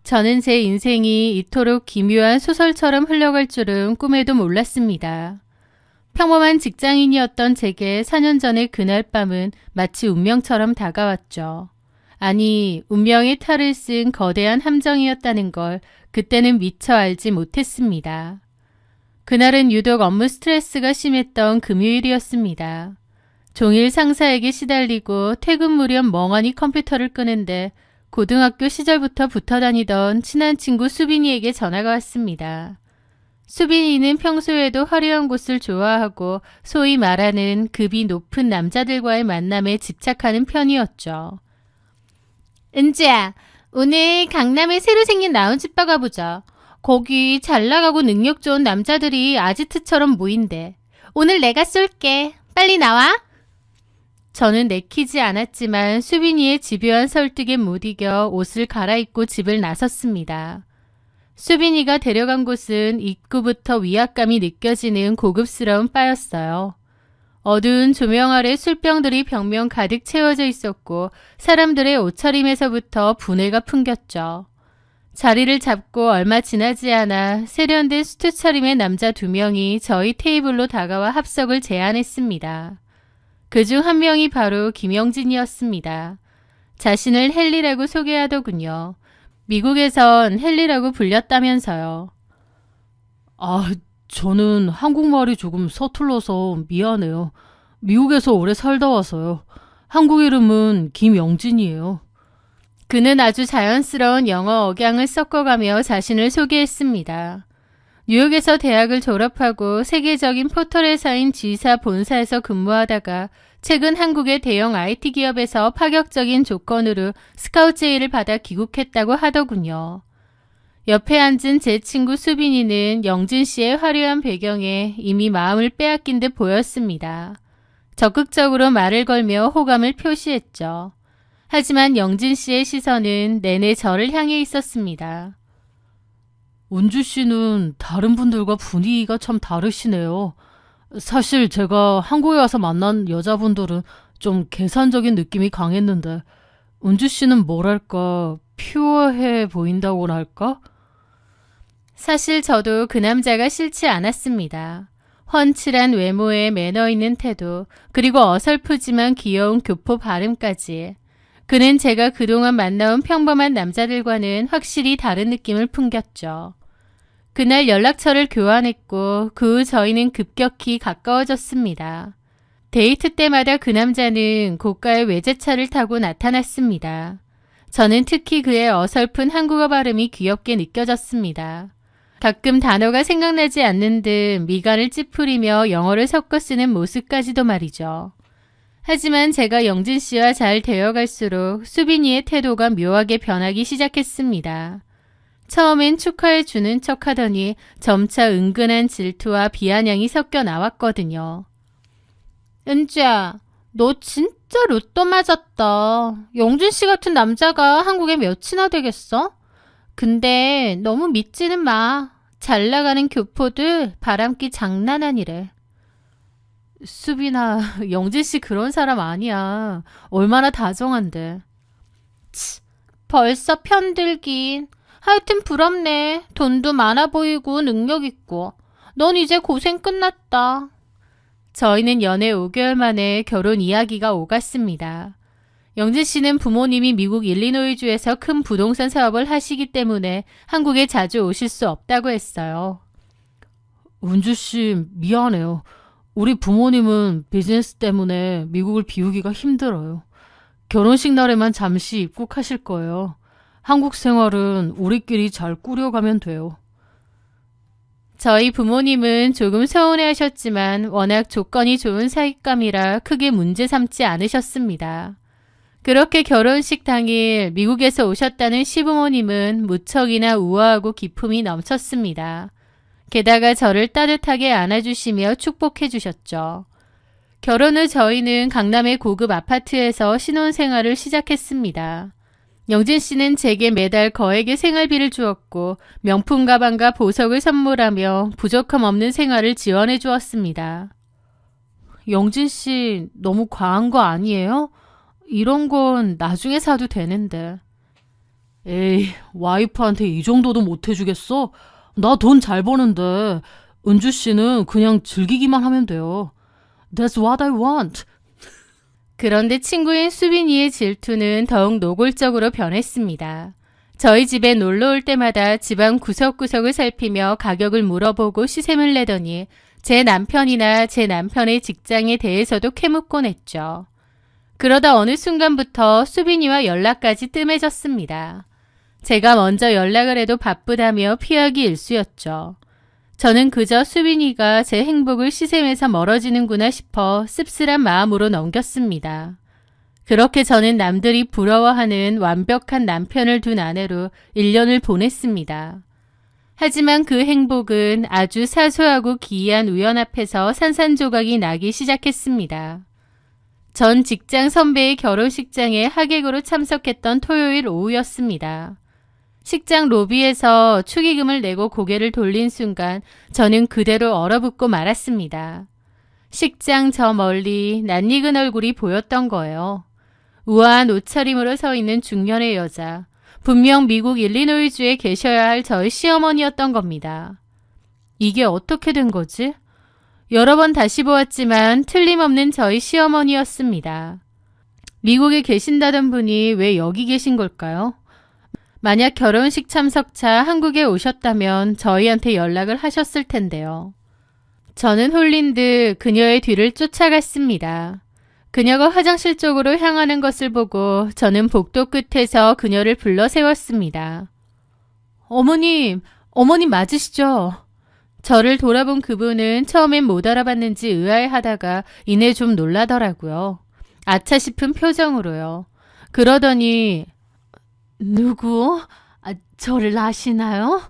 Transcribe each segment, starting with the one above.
저는 제 인생이 이토록 기묘한 소설처럼 흘러갈 줄은 꿈에도 몰랐습니다. 평범한 직장인이었던 제게 4년 전의 그날 밤은 마치 운명처럼 다가왔죠. 아니, 운명의 탈을 쓴 거대한 함정이었다는 걸 그때는 미처 알지 못했습니다. 그날은 유독 업무 스트레스가 심했던 금요일이었습니다. 종일 상사에게 시달리고 퇴근 무렵 멍하니 컴퓨터를 끄는데 고등학교 시절부터 붙어 다니던 친한 친구 수빈이에게 전화가 왔습니다. 수빈이는 평소에도 화려한 곳을 좋아하고 소위 말하는 급이 높은 남자들과의 만남에 집착하는 편이었죠. 은지야, 오늘 강남에 새로 생긴 라운지바 가보자. 거기 잘 나가고 능력 좋은 남자들이 아지트처럼 모인대. 오늘 내가 쏠게. 빨리 나와. 저는 내키지 않았지만 수빈이의 집요한 설득에 못 이겨 옷을 갈아입고 집을 나섰습니다. 수빈이가 데려간 곳은 입구부터 위압감이 느껴지는 고급스러운 바였어요. 어두운 조명 아래 술병들이 벽면 가득 채워져 있었고 사람들의 옷차림에서부터 분해가 풍겼죠. 자리를 잡고 얼마 지나지 않아 세련된 수트 차림의 남자 2명이 저희 테이블로 다가와 합석을 제안했습니다. 그중 한 명이 바로 김영진이었습니다. 자신을 헨리라고 소개하더군요. 미국에선 헨리라고 불렸다면서요. 저는 한국말이 조금 서툴러서 미안해요. 미국에서 오래 살다 와서요. 한국 이름은 김영진이에요. 그는 아주 자연스러운 영어 억양을 섞어가며 자신을 소개했습니다. 뉴욕에서 대학을 졸업하고 세계적인 포털회사인 G사 본사에서 근무하다가 최근 한국의 대형 IT 기업에서 파격적인 조건으로 스카우트 제의를 받아 귀국했다고 하더군요. 옆에 앉은 제 친구 수빈이는 영진 씨의 화려한 배경에 이미 마음을 빼앗긴 듯 보였습니다. 적극적으로 말을 걸며 호감을 표시했죠. 하지만 영진 씨의 시선은 내내 저를 향해 있었습니다. 은주 씨는 다른 분들과 분위기가 참 다르시네요. 사실 제가 한국에 와서 만난 여자분들은 좀 계산적인 느낌이 강했는데 은주 씨는 뭐랄까 퓨어해 보인다고나 할까? 사실 저도 그 남자가 싫지 않았습니다. 훤칠한 외모에 매너 있는 태도, 그리고 어설프지만 귀여운 교포 발음까지. 그는 제가 그동안 만나온 평범한 남자들과는 확실히 다른 느낌을 풍겼죠. 그날 연락처를 교환했고 그 후 저희는 급격히 가까워졌습니다. 데이트 때마다 그 남자는 고가의 외제차를 타고 나타났습니다. 저는 특히 그의 어설픈 한국어 발음이 귀엽게 느껴졌습니다. 가끔 단어가 생각나지 않는 듯 미간을 찌푸리며 영어를 섞어 쓰는 모습까지도 말이죠. 하지만 제가 영진 씨와 잘 되어갈수록 수빈이의 태도가 묘하게 변하기 시작했습니다. 처음엔 축하해 주는 척 하더니 점차 은근한 질투와 비아냥이 섞여 나왔거든요. 은주야, 너 진짜 로또 맞았다. 영준 씨 같은 남자가 한국에 몇이나 되겠어? 근데 너무 믿지는 마. 잘 나가는 교포들 바람기 장난 아니래. 수빈아, 영진 씨 그런 사람 아니야. 얼마나 다정한데. 벌써 편들긴. 하여튼 부럽네. 돈도 많아 보이고 능력 있고. 넌 이제 고생 끝났다. 저희는 연애 5개월 만에 결혼 이야기가 오갔습니다. 영진 씨는 부모님이 미국 일리노이주에서 큰 부동산 사업을 하시기 때문에 한국에 자주 오실 수 없다고 했어요. 은주 씨 미안해요. 우리 부모님은 비즈니스 때문에 미국을 비우기가 힘들어요. 결혼식 날에만 잠시 입국하실 거예요. 한국 생활은 우리끼리 잘 꾸려가면 돼요. 저희 부모님은 조금 서운해하셨지만 워낙 조건이 좋은 사윗감이라 크게 문제 삼지 않으셨습니다. 그렇게 결혼식 당일 미국에서 오셨다는 시부모님은 무척이나 우아하고 기품이 넘쳤습니다. 게다가 저를 따뜻하게 안아주시며 축복해 주셨죠. 결혼 후 저희는 강남의 고급 아파트에서 신혼생활을 시작했습니다. 영진 씨는 제게 매달 거액의 생활비를 주었고 명품 가방과 보석을 선물하며 부족함 없는 생활을 지원해 주었습니다. 영진 씨 너무 과한 거 아니에요? 이런 건 나중에 사도 되는데. 에이, 와이프한테 이 정도도 못 해주겠어? 나 돈 잘 버는데 은주 씨는 그냥 즐기기만 하면 돼요. That's what I want. 그런데 친구인 수빈이의 질투는 더욱 노골적으로 변했습니다. 저희 집에 놀러 올 때마다 집안 구석구석을 살피며 가격을 물어보고 시샘을 내더니 제 남편이나 제 남편의 직장에 대해서도 캐묻곤 했죠. 그러다 어느 순간부터 수빈이와 연락까지 뜸해졌습니다. 제가 먼저 연락을 해도 바쁘다며 피하기 일쑤였죠. 저는 그저 수빈이가 제 행복을 시샘에서 멀어지는구나 싶어 씁쓸한 마음으로 넘겼습니다. 그렇게 저는 남들이 부러워하는 완벽한 남편을 둔 아내로 1년을 보냈습니다. 하지만 그 행복은 아주 사소하고 기이한 우연 앞에서 산산조각이 나기 시작했습니다. 전 직장 선배의 결혼식장에 하객으로 참석했던 토요일 오후였습니다. 식장 로비에서 축의금을 내고 고개를 돌린 순간 저는 그대로 얼어붙고 말았습니다. 식장 저 멀리 낯익은 얼굴이 보였던 거예요. 우아한 옷차림으로 서 있는 중년의 여자. 분명 미국 일리노이주에 계셔야 할 저의 시어머니였던 겁니다. 이게 어떻게 된 거지? 여러 번 다시 보았지만 틀림없는 저희 시어머니였습니다. 미국에 계신다던 분이 왜 여기 계신 걸까요? 만약 결혼식 참석차 한국에 오셨다면 저희한테 연락을 하셨을 텐데요. 저는 홀린 듯 그녀의 뒤를 쫓아갔습니다. 그녀가 화장실 쪽으로 향하는 것을 보고 저는 복도 끝에서 그녀를 불러 세웠습니다. 어머님 맞으시죠? 저를 돌아본 그분은 처음엔 못 알아봤는지 의아해하다가 이내 좀 놀라더라고요. 아차 싶은 표정으로요. 그러더니 누구? 저를 아시나요?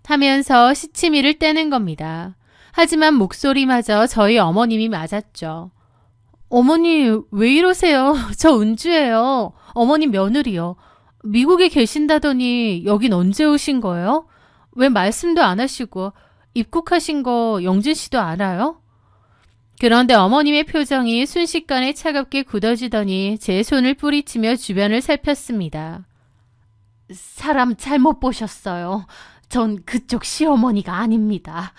하면서 시치미를 떼는 겁니다. 하지만 목소리마저 저희 어머님이 맞았죠. 어머니 왜 이러세요? 저 은주예요. 어머니 며느리요. 미국에 계신다더니 여긴 언제 오신 거예요? 왜 말씀도 안 하시고 입국하신 거 영진 씨도 알아요? 그런데 어머님의 표정이 순식간에 차갑게 굳어지더니 제 손을 뿌리치며 주변을 살폈습니다. 사람 잘못 보셨어요. 전 그쪽 시어머니가 아닙니다.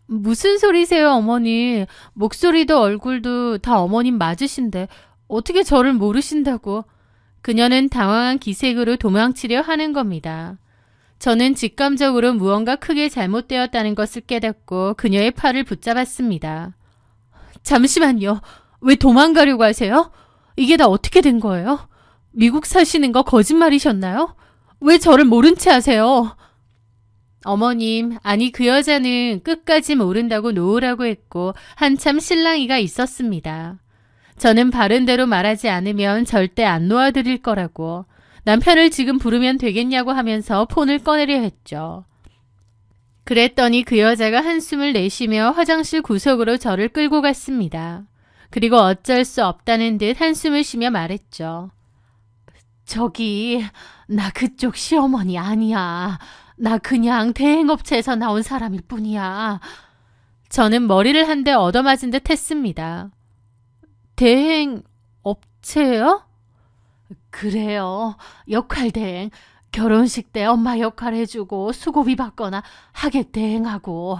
무슨 소리세요, 어머니? 목소리도 얼굴도 다 어머님 맞으신데 어떻게 저를 모르신다고? 그녀는 당황한 기색으로 도망치려 하는 겁니다. 저는 직감적으로 무언가 크게 잘못되었다는 것을 깨닫고 그녀의 팔을 붙잡았습니다. 잠시만요. 왜 도망가려고 하세요? 이게 다 어떻게 된 거예요? 미국 사시는 거 거짓말이셨나요? 왜 저를 모른 채 하세요? 어머님, 아니 그 여자는 끝까지 모른다고 놓으라고 했고 한참 실랑이가 있었습니다. 저는 바른 대로 말하지 않으면 절대 안 놓아드릴 거라고 남편을 지금 부르면 되겠냐고 하면서 폰을 꺼내려 했죠. 그랬더니 그 여자가 한숨을 내쉬며 화장실 구석으로 저를 끌고 갔습니다. 그리고 어쩔 수 없다는 듯 한숨을 쉬며 말했죠. 저기, 나 그쪽 시어머니 아니야. 나 그냥 대행업체에서 나온 사람일 뿐이야. 저는 머리를 한 대 얻어맞은 듯 했습니다. 대행업체요? 그래요. 역할 대행. 결혼식 때 엄마 역할 해주고 수고비 받거나 하객 대행하고.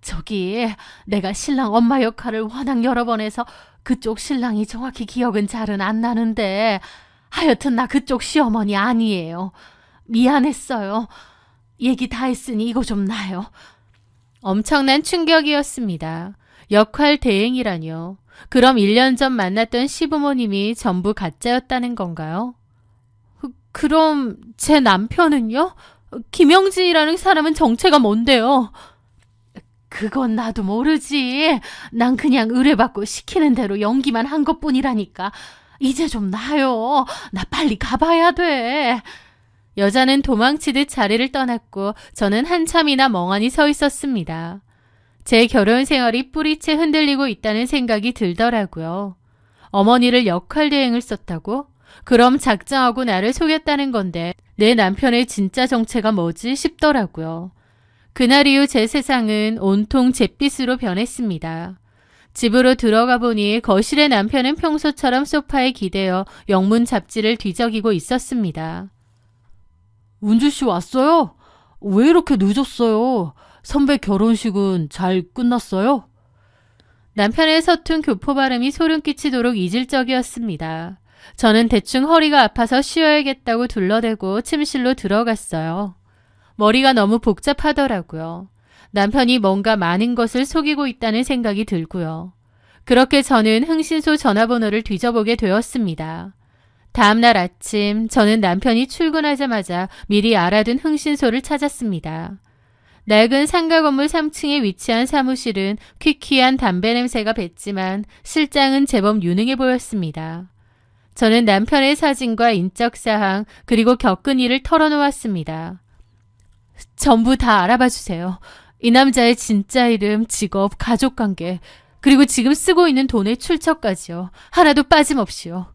저기 내가 신랑 엄마 역할을 워낙 여러 번 해서 그쪽 신랑이 정확히 기억은 잘은 안 나는데 하여튼 나 그쪽 시어머니 아니에요. 미안했어요. 얘기 다 했으니 이거 좀 놔요. 엄청난 충격이었습니다. 역할 대행이라뇨. 그럼 1년 전 만났던 시부모님이 전부 가짜였다는 건가요? 그럼 제 남편은요? 김영진이라는 사람은 정체가 뭔데요? 그건 나도 모르지. 난 그냥 의뢰받고 시키는 대로 연기만 한 것뿐이라니까. 이제 좀 놔요. 나 빨리 가봐야 돼. 여자는 도망치듯 자리를 떠났고 저는 한참이나 멍하니 서 있었습니다. 제 결혼 생활이 뿌리채 흔들리고 있다는 생각이 들더라고요. 어머니를 역할 대행을 썼다고? 그럼 작정하고 나를 속였다는 건데 내 남편의 진짜 정체가 뭐지 싶더라고요. 그날 이후 제 세상은 온통 잿빛으로 변했습니다. 집으로 들어가 보니 거실의 남편은 평소처럼 소파에 기대어 영문 잡지를 뒤적이고 있었습니다. 은주 씨 왔어요? 왜 이렇게 늦었어요? 선배 결혼식은 잘 끝났어요? 남편의 서툰 교포 발음이 소름 끼치도록 이질적이었습니다. 저는 대충 허리가 아파서 쉬어야겠다고 둘러대고 침실로 들어갔어요. 머리가 너무 복잡하더라고요. 남편이 뭔가 많은 것을 속이고 있다는 생각이 들고요. 그렇게 저는 흥신소 전화번호를 뒤져보게 되었습니다. 다음날 아침 저는 남편이 출근하자마자 미리 알아둔 흥신소를 찾았습니다. 낡은 상가 건물 3층에 위치한 사무실은 퀴퀴한 담배 냄새가 뱄지만 실장은 제법 유능해 보였습니다. 저는 남편의 사진과 인적사항 그리고 겪은 일을 털어놓았습니다. 전부 다 알아봐 주세요. 이 남자의 진짜 이름, 직업, 가족관계, 그리고 지금 쓰고 있는 돈의 출처까지요. 하나도 빠짐없이요.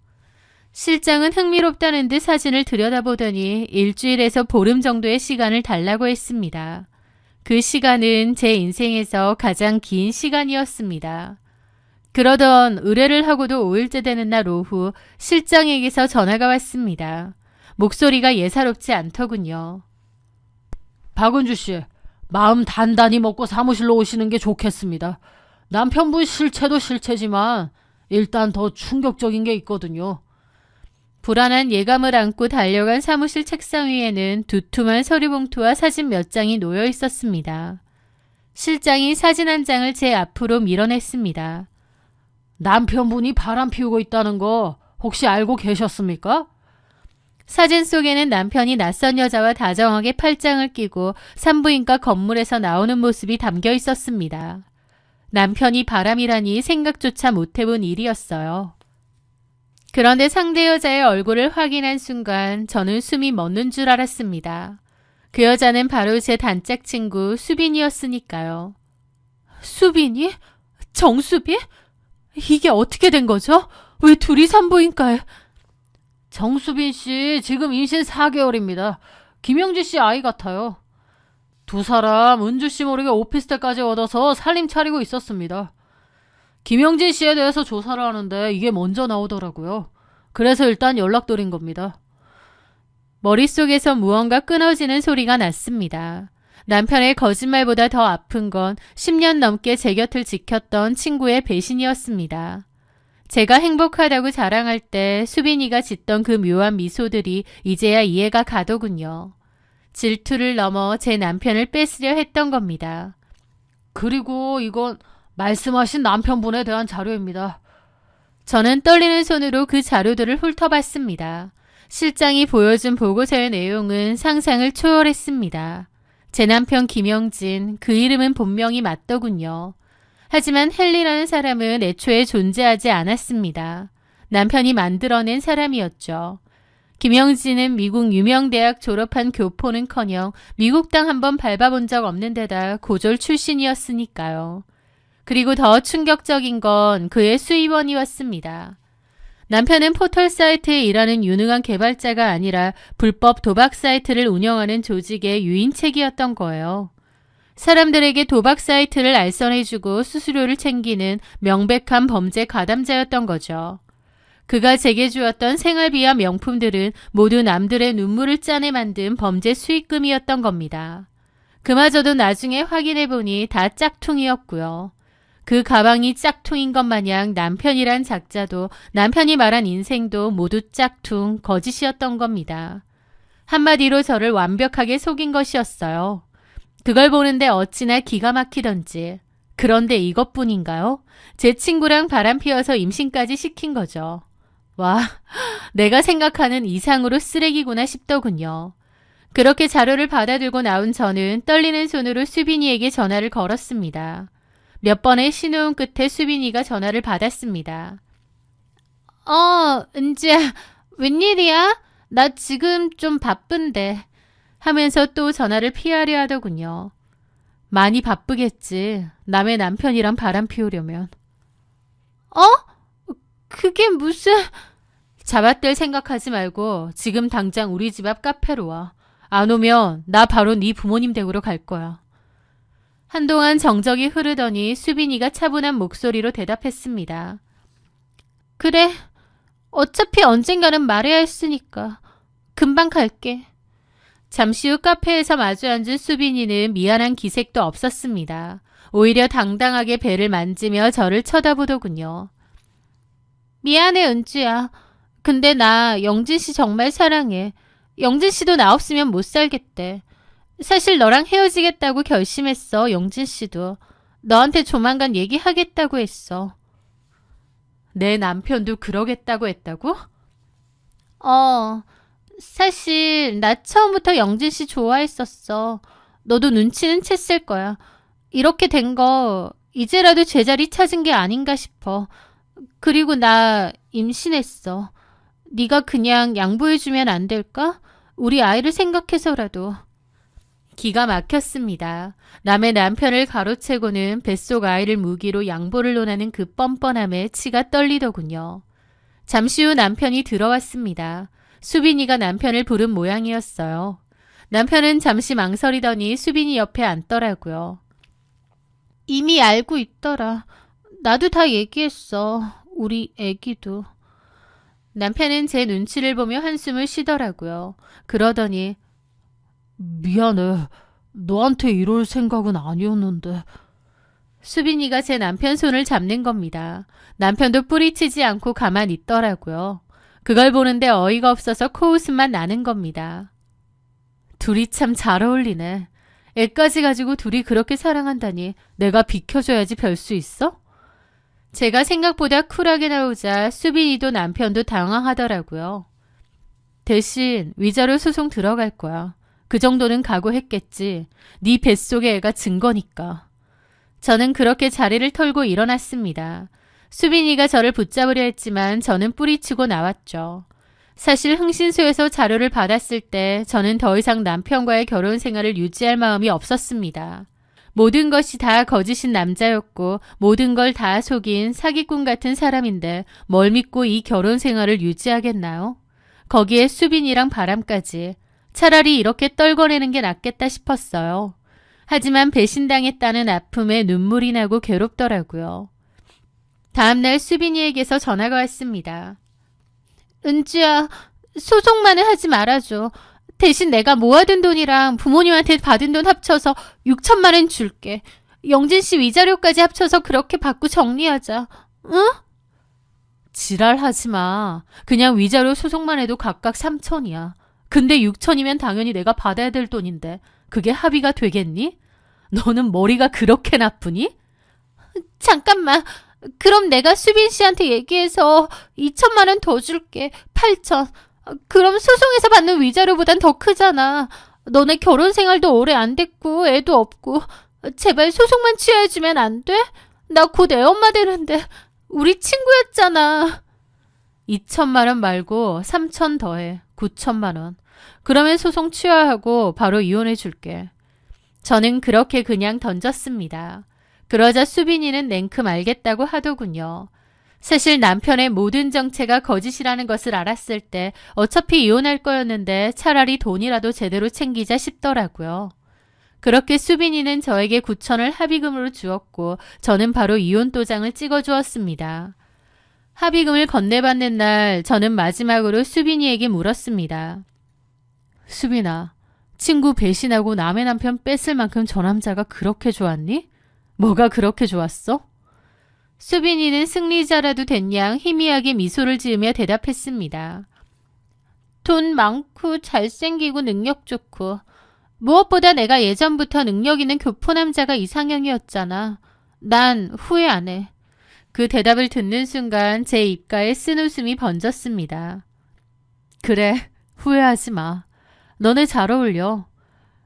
실장은 흥미롭다는 듯 사진을 들여다보더니 일주일에서 보름 정도의 시간을 달라고 했습니다. 그 시간은 제 인생에서 가장 긴 시간이었습니다. 그러던 의뢰를 하고도 5일째 되는 날 오후 실장에게서 전화가 왔습니다. 목소리가 예사롭지 않더군요. 박은주 씨, 마음 단단히 먹고 사무실로 오시는 게 좋겠습니다. 남편분 실체도 실체지만 일단 더 충격적인 게 있거든요. 불안한 예감을 안고 달려간 사무실 책상 위에는 두툼한 서류봉투와 사진 몇 장이 놓여 있었습니다. 실장이 사진 한 장을 제 앞으로 밀어냈습니다. 남편분이 바람 피우고 있다는 거 혹시 알고 계셨습니까? 사진 속에는 남편이 낯선 여자와 다정하게 팔짱을 끼고 산부인과 건물에서 나오는 모습이 담겨 있었습니다. 남편이 바람이라니 생각조차 못해본 일이었어요. 그런데 상대 여자의 얼굴을 확인한 순간 저는 숨이 멎는 줄 알았습니다. 그 여자는 바로 제 단짝 친구 수빈이었으니까요. 수빈이? 정수빈? 이게 어떻게 된 거죠? 왜 둘이 산부인과에? 정수빈 씨 지금 임신 4개월입니다. 김영지 씨 아이 같아요. 두 사람 은주 씨 모르게 오피스텔까지 얻어서 살림 차리고 있었습니다. 김영진 씨에 대해서 조사를 하는데 이게 먼저 나오더라고요. 그래서 일단 연락드린 겁니다. 머릿속에서 무언가 끊어지는 소리가 났습니다. 남편의 거짓말보다 더 아픈 건 10년 넘게 제 곁을 지켰던 친구의 배신이었습니다. 제가 행복하다고 자랑할 때 수빈이가 짓던 그 묘한 미소들이 이제야 이해가 가더군요. 질투를 넘어 제 남편을 뺏으려 했던 겁니다. 그리고 이건 말씀하신 남편분에 대한 자료입니다. 저는 떨리는 손으로 그 자료들을 훑어봤습니다. 실장이 보여준 보고서의 내용은 상상을 초월했습니다. 제 남편 김영진, 그 이름은 본명이 맞더군요. 하지만 헨리라는 사람은 애초에 존재하지 않았습니다. 남편이 만들어낸 사람이었죠. 김영진은 미국 유명 대학 졸업한 교포는커녕 미국 땅 한번 밟아본 적 없는 데다 고졸 출신이었으니까요. 그리고 더 충격적인 건 그의 수입원이었습니다. 남편은 포털 사이트에 일하는 유능한 개발자가 아니라 불법 도박 사이트를 운영하는 조직의 유인책이었던 거예요. 사람들에게 도박 사이트를 알선해주고 수수료를 챙기는 명백한 범죄 가담자였던 거죠. 그가 제게 주었던 생활비와 명품들은 모두 남들의 눈물을 짜내 만든 범죄 수익금이었던 겁니다. 그마저도 나중에 확인해보니 다 짝퉁이었고요. 그 가방이 짝퉁인 것 마냥 남편이란 작자도 남편이 말한 인생도 모두 짝퉁, 거짓이었던 겁니다. 한마디로 저를 완벽하게 속인 것이었어요. 그걸 보는데 어찌나 기가 막히던지. 그런데 이것뿐인가요? 제 친구랑 바람 피워서 임신까지 시킨 거죠. 와, 내가 생각하는 이상으로 쓰레기구나 싶더군요. 그렇게 자료를 받아들고 나온 저는 떨리는 손으로 수빈이에게 전화를 걸었습니다. 몇 번의 신호음 끝에 수빈이가 전화를 받았습니다. 은지야, 웬일이야? 나 지금 좀 바쁜데. 하면서 또 전화를 피하려 하더군요. 많이 바쁘겠지. 남의 남편이랑 바람 피우려면. 그게 무슨... 잡아댈 생각하지 말고 지금 당장 우리 집 앞 카페로 와. 안 오면 나 바로 네 부모님 댁으로 갈 거야. 한동안 정적이 흐르더니 수빈이가 차분한 목소리로 대답했습니다. 그래, 어차피 언젠가는 말해야 했으니까 금방 갈게. 잠시 후 카페에서 마주 앉은 수빈이는 미안한 기색도 없었습니다. 오히려 당당하게 배를 만지며 저를 쳐다보더군요. 미안해, 은주야. 근데 나 영진 씨 정말 사랑해. 영진 씨도 나 없으면 못 살겠대. 사실 너랑 헤어지겠다고 결심했어, 영진 씨도. 너한테 조만간 얘기하겠다고 했어. 내 남편도 그러겠다고 했다고? 사실 나 처음부터 영진 씨 좋아했었어. 너도 눈치는 챘을 거야. 이렇게 된 거 이제라도 제자리 찾은 게 아닌가 싶어. 그리고 나 임신했어. 네가 그냥 양보해주면 안 될까? 우리 아이를 생각해서라도. 기가 막혔습니다. 남의 남편을 가로채고는 뱃속 아이를 무기로 양보를 논하는 그 뻔뻔함에 치가 떨리더군요. 잠시 후 남편이 들어왔습니다. 수빈이가 남편을 부른 모양이었어요. 남편은 잠시 망설이더니 수빈이 옆에 앉더라고요. 이미 알고 있더라. 나도 다 얘기했어. 우리 애기도. 남편은 제 눈치를 보며 한숨을 쉬더라고요. 그러더니 미안해. 너한테 이럴 생각은 아니었는데. 수빈이가 제 남편 손을 잡는 겁니다. 남편도 뿌리치지 않고 가만히 있더라고요. 그걸 보는데 어이가 없어서 코웃음만 나는 겁니다. 둘이 참 잘 어울리네. 애까지 가지고 둘이 그렇게 사랑한다니 내가 비켜줘야지 별 수 있어? 제가 생각보다 쿨하게 나오자 수빈이도 남편도 당황하더라고요. 대신 위자료 소송 들어갈 거야. 그 정도는 각오했겠지. 네 뱃속의 애가 증거니까. 저는 그렇게 자리를 털고 일어났습니다. 수빈이가 저를 붙잡으려 했지만 저는 뿌리치고 나왔죠. 사실 흥신소에서 자료를 받았을 때 저는 더 이상 남편과의 결혼 생활을 유지할 마음이 없었습니다. 모든 것이 다 거짓인 남자였고 모든 걸 다 속인 사기꾼 같은 사람인데 뭘 믿고 이 결혼 생활을 유지하겠나요? 거기에 수빈이랑 바람까지. 차라리 이렇게 떨궈내는 게 낫겠다 싶었어요. 하지만 배신당했다는 아픔에 눈물이 나고 괴롭더라고요. 다음날 수빈이에게서 전화가 왔습니다. 은주야, 소송만은 하지 말아줘. 대신 내가 모아둔 돈이랑 부모님한테 받은 돈 합쳐서 6천만 원 줄게. 영진 씨 위자료까지 합쳐서 그렇게 받고 정리하자. 응? 지랄하지 마. 그냥 위자료 소송만 해도 각각 3천이야. 근데 6천이면 당연히 내가 받아야 될 돈인데 그게 합의가 되겠니? 너는 머리가 그렇게 나쁘니? 잠깐만. 그럼 내가 수빈 씨한테 얘기해서 2천만 원 더 줄게. 8천. 그럼 소송에서 받는 위자료보단 더 크잖아. 너네 결혼 생활도 오래 안 됐고 애도 없고. 제발 소송만 취하해주면 안 돼? 나 곧 애엄마 되는데. 우리 친구였잖아. 2천만 원 말고 3천 더해. 9천만 원. 그러면 소송 취하하고 바로 이혼해 줄게. 저는 그렇게 그냥 던졌습니다. 그러자 수빈이는 냉큼 알겠다고 하더군요. 사실 남편의 모든 정체가 거짓이라는 것을 알았을 때 어차피 이혼할 거였는데 차라리 돈이라도 제대로 챙기자 싶더라고요. 그렇게 수빈이는 저에게 9천을 합의금으로 주었고 저는 바로 이혼 도장을 찍어주었습니다. 합의금을 건네받는 날 저는 마지막으로 수빈이에게 물었습니다. 수빈아, 친구 배신하고 남의 남편 뺏을 만큼 저 남자가 그렇게 좋았니? 뭐가 그렇게 좋았어? 수빈이는 승리자라도 된 양 희미하게 미소를 지으며 대답했습니다. 돈 많고 잘생기고 능력 좋고 무엇보다 내가 예전부터 능력 있는 교포 남자가 이상형이었잖아. 난 후회 안 해. 그 대답을 듣는 순간 제 입가에 쓴웃음이 번졌습니다. 그래, 후회하지 마. 너네 잘 어울려.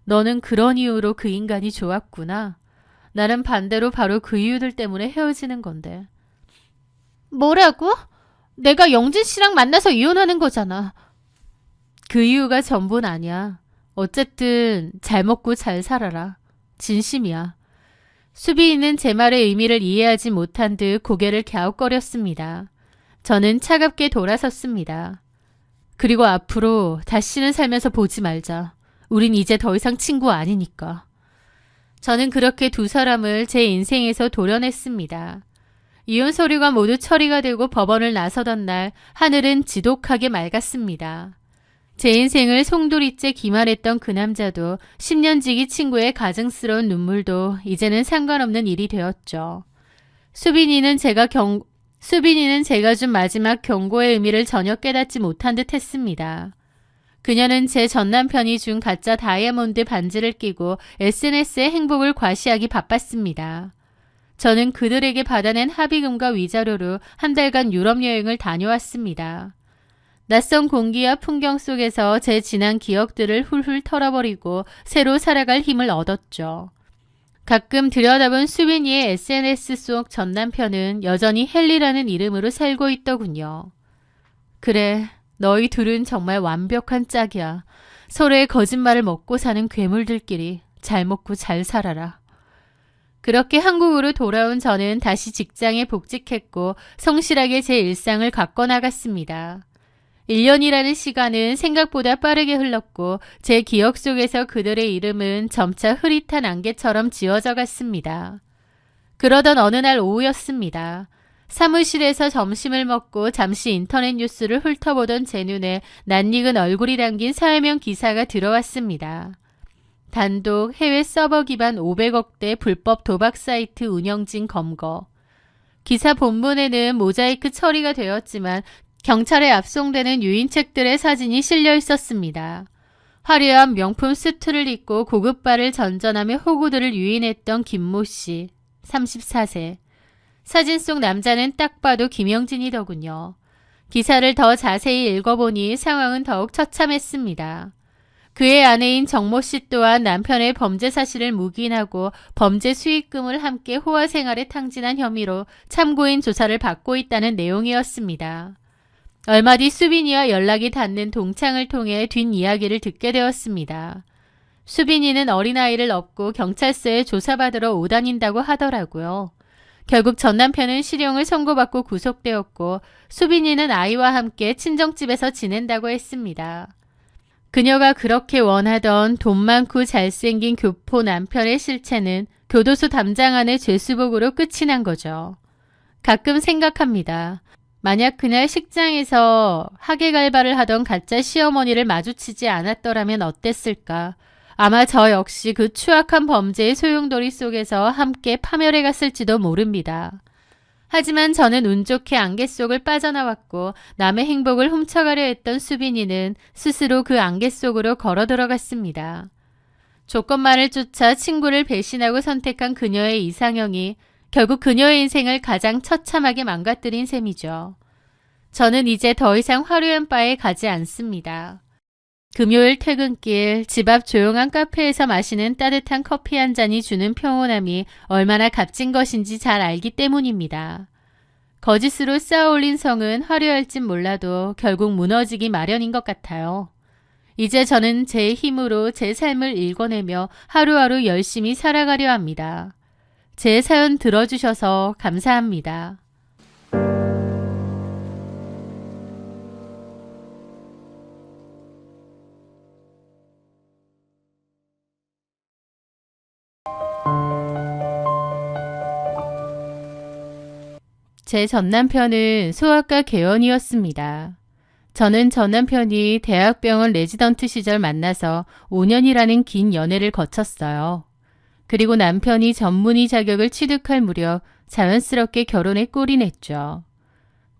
너는 그런 이유로 그 인간이 좋았구나. 나는 반대로 바로 그 이유들 때문에 헤어지는 건데. 뭐라고? 내가 영진 씨랑 만나서 이혼하는 거잖아. 그 이유가 전부는 아니야. 어쨌든 잘 먹고 잘 살아라. 진심이야. 수빈이는 제 말의 의미를 이해하지 못한 듯 고개를 갸웃거렸습니다. 저는 차갑게 돌아섰습니다. 그리고 앞으로 다시는 살면서 보지 말자. 우린 이제 더 이상 친구 아니니까. 저는 그렇게 두 사람을 제 인생에서 도려냈습니다. 이혼 서류가 모두 처리가 되고 법원을 나서던 날 하늘은 지독하게 맑았습니다. 제 인생을 송두리째 기만했던 그 남자도 10년 지기 친구의 가증스러운 눈물도 이제는 상관없는 일이 되었죠. 수빈이는 제가 준 마지막 경고의 의미를 전혀 깨닫지 못한 듯 했습니다. 그녀는 제 전남편이 준 가짜 다이아몬드 반지를 끼고 SNS에 행복을 과시하기 바빴습니다. 저는 그들에게 받아낸 합의금과 위자료로 한 달간 유럽 여행을 다녀왔습니다. 낯선 공기와 풍경 속에서 제 지난 기억들을 훌훌 털어버리고 새로 살아갈 힘을 얻었죠. 가끔 들여다본 수빈이의 SNS 속 전남편은 여전히 헨리라는 이름으로 살고 있더군요. 그래, 너희 둘은 정말 완벽한 짝이야. 서로의 거짓말을 먹고 사는 괴물들끼리 잘 먹고 잘 살아라. 그렇게 한국으로 돌아온 저는 다시 직장에 복직했고 성실하게 제 일상을 가꿔 나갔습니다. 1년이라는 시간은 생각보다 빠르게 흘렀고 제 기억 속에서 그들의 이름은 점차 흐릿한 안개처럼 지워져 갔습니다. 그러던 어느 날 오후였습니다. 사무실에서 점심을 먹고 잠시 인터넷 뉴스를 훑어보던 제 눈에 낯익은 얼굴이 담긴 사회명 기사가 들어왔습니다. 단독 해외 서버 기반 500억대 불법 도박 사이트 운영진 검거. 기사 본문에는 모자이크 처리가 되었지만 경찰에 압송되는 유인책들의 사진이 실려 있었습니다. 화려한 명품 수트를 입고 고급바를 전전하며 호구들을 유인했던 김모 씨, 34세. 사진 속 남자는 딱 봐도 김영진이더군요. 기사를 더 자세히 읽어보니 상황은 더욱 처참했습니다. 그의 아내인 정모 씨 또한 남편의 범죄 사실을 묵인하고 범죄 수익금을 함께 호화 생활에 탕진한 혐의로 참고인 조사를 받고 있다는 내용이었습니다. 얼마 뒤 수빈이와 연락이 닿는 동창을 통해 뒷이야기를 듣게 되었습니다. 수빈이는 어린아이를 업고 경찰서에 조사받으러 오다닌다고 하더라고요. 결국 전 남편은 실형을 선고받고 구속되었고 수빈이는 아이와 함께 친정집에서 지낸다고 했습니다. 그녀가 그렇게 원하던 돈 많고 잘생긴 교포 남편의 실체는 교도소 담장 안의 죄수복으로 끝이 난 거죠. 가끔 생각합니다. 만약 그날 식장에서 하객알바를 하던 가짜 시어머니를 마주치지 않았더라면 어땠을까? 아마 저 역시 그 추악한 범죄의 소용돌이 속에서 함께 파멸해 갔을지도 모릅니다. 하지만 저는 운 좋게 안개 속을 빠져나왔고 남의 행복을 훔쳐가려 했던 수빈이는 스스로 그 안개 속으로 걸어 들어갔습니다. 조건만을 쫓아 친구를 배신하고 선택한 그녀의 이상형이 결국 그녀의 인생을 가장 처참하게 망가뜨린 셈이죠. 저는 이제 더 이상 화려한 바에 가지 않습니다. 금요일 퇴근길 집 앞 조용한 카페에서 마시는 따뜻한 커피 한 잔이 주는 평온함이 얼마나 값진 것인지 잘 알기 때문입니다. 거짓으로 쌓아올린 성은 화려할진 몰라도 결국 무너지기 마련인 것 같아요. 이제 저는 제 힘으로 제 삶을 읽어내며 하루하루 열심히 살아가려 합니다. 제 사연 들어주셔서 감사합니다. 제 전남편은 소아과 개원이었습니다. 저는 전남편이 대학병원 레지던트 시절 만나서 5년이라는 긴 연애를 거쳤어요. 그리고 남편이 전문의 자격을 취득할 무렵 자연스럽게 결혼에 꼴이 냈죠.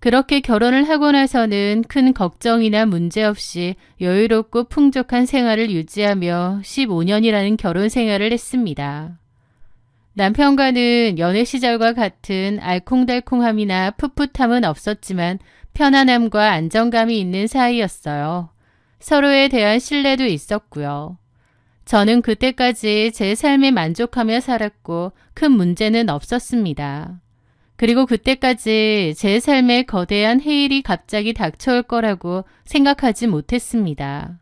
그렇게 결혼을 하고 나서는 큰 걱정이나 문제 없이 여유롭고 풍족한 생활을 유지하며 15년이라는 결혼 생활을 했습니다. 남편과는 연애 시절과 같은 알콩달콩함이나 풋풋함은 없었지만 편안함과 안정감이 있는 사이였어요. 서로에 대한 신뢰도 있었고요. 저는 그때까지 제 삶에 만족하며 살았고 큰 문제는 없었습니다. 그리고 그때까지 제 삶에 거대한 해일이 갑자기 닥쳐올 거라고 생각하지 못했습니다.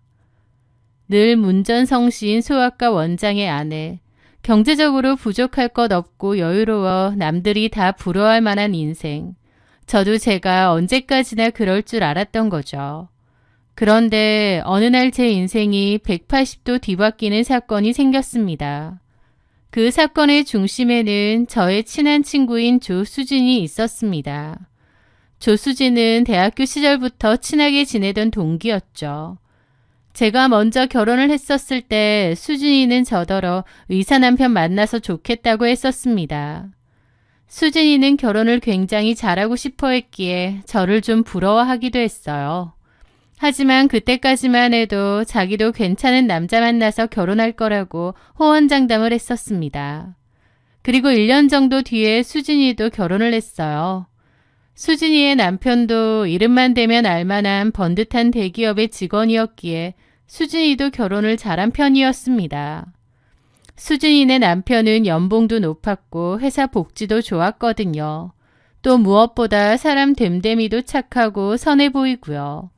늘 문전성시인 소아과 원장의 아내, 경제적으로 부족할 것 없고 여유로워 남들이 다 부러워할 만한 인생. 저도 제가 언제까지나 그럴 줄 알았던 거죠. 그런데 어느 날 제 인생이 180도 뒤바뀌는 사건이 생겼습니다. 그 사건의 중심에는 저의 친한 친구인 조수진이 있었습니다. 조수진은 대학교 시절부터 친하게 지내던 동기였죠. 제가 먼저 결혼을 했었을 때 수진이는 저더러 의사 남편 만나서 좋겠다고 했었습니다. 수진이는 결혼을 굉장히 잘하고 싶어 했기에 저를 좀 부러워하기도 했어요. 하지만 그때까지만 해도 자기도 괜찮은 남자 만나서 결혼할 거라고 호언장담을 했었습니다. 그리고 1년 정도 뒤에 수진이도 결혼을 했어요. 수진이의 남편도 이름만 대면 알만한 번듯한 대기업의 직원이었기에 수진이도 결혼을 잘한 편이었습니다. 수진이네 남편은 연봉도 높았고 회사 복지도 좋았거든요. 또 무엇보다 사람 됨됨이도 착하고 선해 보이고요.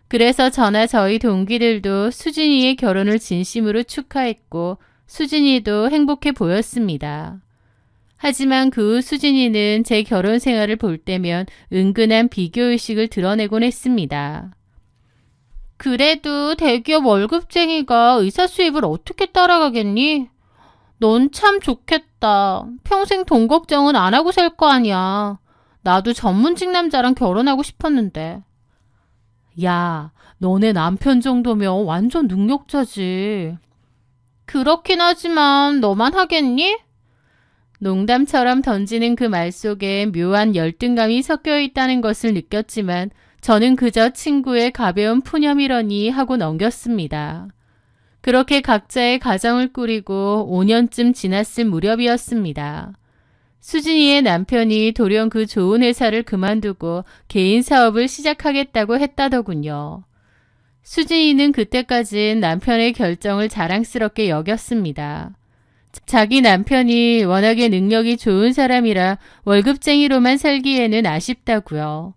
그래서 저나 저희 동기들도 수진이의 결혼을 진심으로 축하했고 수진이도 행복해 보였습니다. 하지만 그 후 수진이는 제 결혼 생활을 볼 때면 은근한 비교의식을 드러내곤 했습니다. 그래도 대기업 월급쟁이가 의사 수입을 어떻게 따라가겠니? 넌 참 좋겠다. 평생 돈 걱정은 안 하고 살 거 아니야. 나도 전문직 남자랑 결혼하고 싶었는데. 야, 너네 남편 정도면 완전 능력자지. 그렇긴 하지만 너만 하겠니? 농담처럼 던지는 그 말 속에 묘한 열등감이 섞여 있다는 것을 느꼈지만 저는 그저 친구의 가벼운 푸념이러니 하고 넘겼습니다. 그렇게 각자의 가정을 꾸리고 5년쯤 지났을 무렵이었습니다. 수진이의 남편이 돌연 그 좋은 회사를 그만두고 개인 사업을 시작하겠다고 했다더군요. 수진이는 그때까진 남편의 결정을 자랑스럽게 여겼습니다. 자기 남편이 워낙에 능력이 좋은 사람이라 월급쟁이로만 살기에는 아쉽다고요.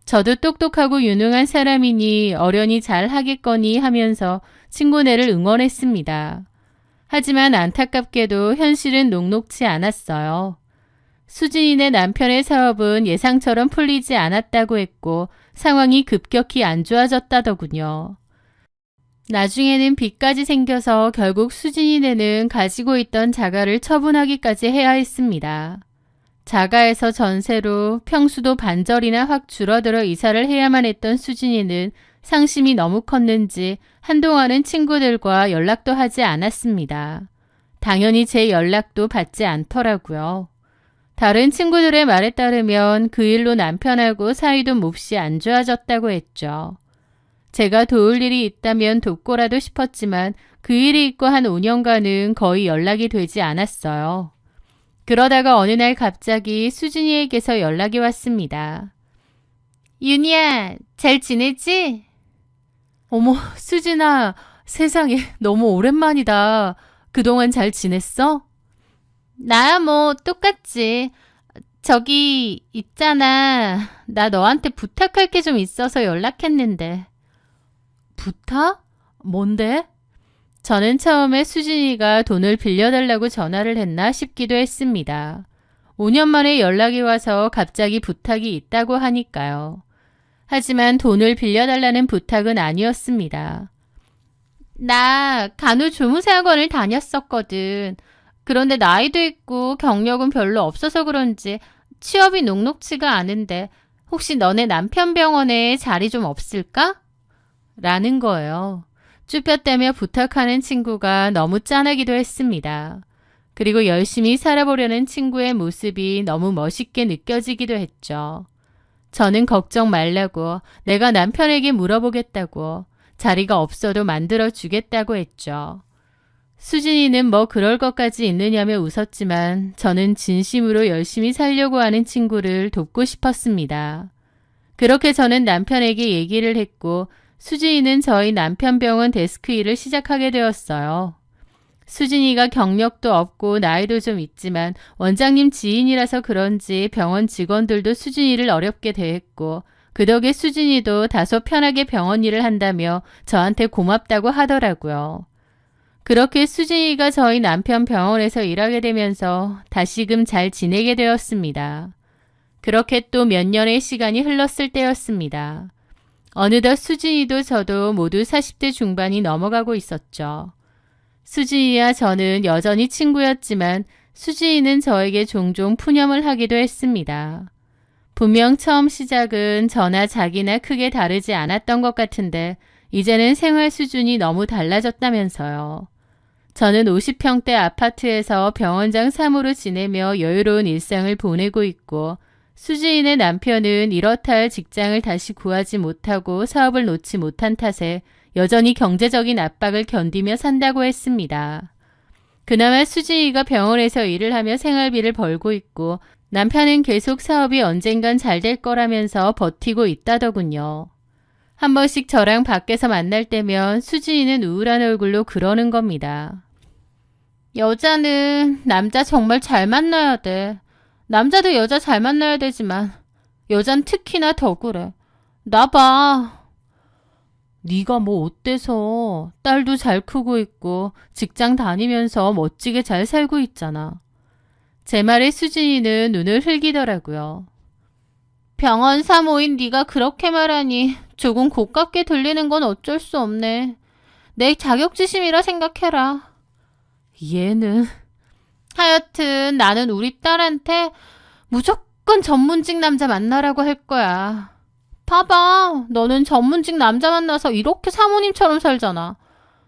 저도 똑똑하고 유능한 사람이니 어련히 잘 하겠거니 하면서 친구네를 응원했습니다. 하지만 안타깝게도 현실은 녹록치 않았어요. 수진이네 남편의 사업은 예상처럼 풀리지 않았다고 했고 상황이 급격히 안 좋아졌다더군요. 나중에는 빚까지 생겨서 결국 수진이네는 가지고 있던 자가를 처분하기까지 해야 했습니다. 자가에서 전세로 평수도 반절이나 확 줄어들어 이사를 해야만 했던 수진이는 상심이 너무 컸는지 한동안은 친구들과 연락도 하지 않았습니다. 당연히 제 연락도 받지 않더라고요. 다른 친구들의 말에 따르면 그 일로 남편하고 사이도 몹시 안 좋아졌다고 했죠. 제가 도울 일이 있다면 돕고라도 싶었지만 그 일이 있고 한 5년간은 거의 연락이 되지 않았어요. 그러다가 어느 날 갑자기 수진이에게서 연락이 왔습니다. 윤희야, 잘 지내지? 어머, 수진아, 세상에 너무 오랜만이다. 그동안 잘 지냈어? 나야 뭐 똑같지. 저기 있잖아. 나 너한테 부탁할 게 좀 있어서 연락했는데. 부탁? 뭔데? 저는 처음에 수진이가 돈을 빌려달라고 전화를 했나 싶기도 했습니다. 5년 만에 연락이 와서 갑자기 부탁이 있다고 하니까요. 하지만 돈을 빌려달라는 부탁은 아니었습니다. 나 간호조무사학원을 다녔었거든. 그런데 나이도 있고 경력은 별로 없어서 그런지 취업이 녹록지가 않은데 혹시 너네 남편 병원에 자리 좀 없을까? 라는 거예요. 쭈뼛대며 부탁하는 친구가 너무 짠하기도 했습니다. 그리고 열심히 살아보려는 친구의 모습이 너무 멋있게 느껴지기도 했죠. 저는 걱정 말라고 내가 남편에게 물어보겠다고 자리가 없어도 만들어주겠다고 했죠. 수진이는 뭐 그럴 것까지 있느냐며 웃었지만 저는 진심으로 열심히 살려고 하는 친구를 돕고 싶었습니다. 그렇게 저는 남편에게 얘기를 했고 수진이는 저희 남편 병원 데스크 일을 시작하게 되었어요. 수진이가 경력도 없고 나이도 좀 있지만 원장님 지인이라서 그런지 병원 직원들도 수진이를 어렵게 대했고 그 덕에 수진이도 다소 편하게 병원 일을 한다며 저한테 고맙다고 하더라고요. 그렇게 수진이가 저희 남편 병원에서 일하게 되면서 다시금 잘 지내게 되었습니다. 그렇게 또 몇 년의 시간이 흘렀을 때였습니다. 어느덧 수진이도 저도 모두 40대 중반이 넘어가고 있었죠. 수진이와 저는 여전히 친구였지만 수진이는 저에게 종종 푸념을 하기도 했습니다. 분명 처음 시작은 저나 자기나 크게 다르지 않았던 것 같은데 이제는 생활 수준이 너무 달라졌다면서요. 저는 50평대 아파트에서 병원장 사무로 지내며 여유로운 일상을 보내고 있고 수지인의 남편은 이렇다 할 직장을 다시 구하지 못하고 사업을 놓지 못한 탓에 여전히 경제적인 압박을 견디며 산다고 했습니다. 그나마 수지이가 병원에서 일을 하며 생활비를 벌고 있고 남편은 계속 사업이 언젠간 잘 될 거라면서 버티고 있다더군요. 한 번씩 저랑 밖에서 만날 때면 수지이는 우울한 얼굴로 그러는 겁니다. 여자는 남자 정말 잘 만나야 돼. 남자도 여자 잘 만나야 되지만 여잔 특히나 더 그래. 나 봐. 네가 뭐 어때서 딸도 잘 크고 있고 직장 다니면서 멋지게 잘 살고 있잖아. 제 말에 수진이는 눈을 흘기더라고요. 병원 사모인 네가 그렇게 말하니 조금 고깝게 들리는 건 어쩔 수 없네. 내 자격지심이라 생각해라. 얘는 하여튼 나는 우리 딸한테 무조건 전문직 남자 만나라고 할 거야. 봐봐, 너는 전문직 남자 만나서 이렇게 사모님처럼 살잖아.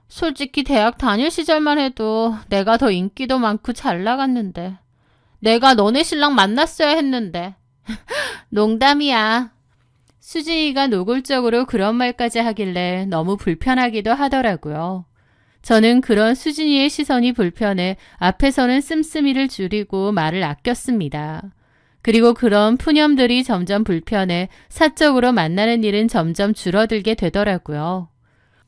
솔직히 대학 다닐 시절만 해도 내가 더 인기도 많고 잘 나갔는데. 내가 너네 신랑 만났어야 했는데. 농담이야. 수진이가 노골적으로 그런 말까지 하길래 너무 불편하기도 하더라고요. 저는 그런 수진이의 시선이 불편해 앞에서는 씀씀이를 줄이고 말을 아꼈습니다. 그리고 그런 푸념들이 점점 불편해 사적으로 만나는 일은 점점 줄어들게 되더라고요.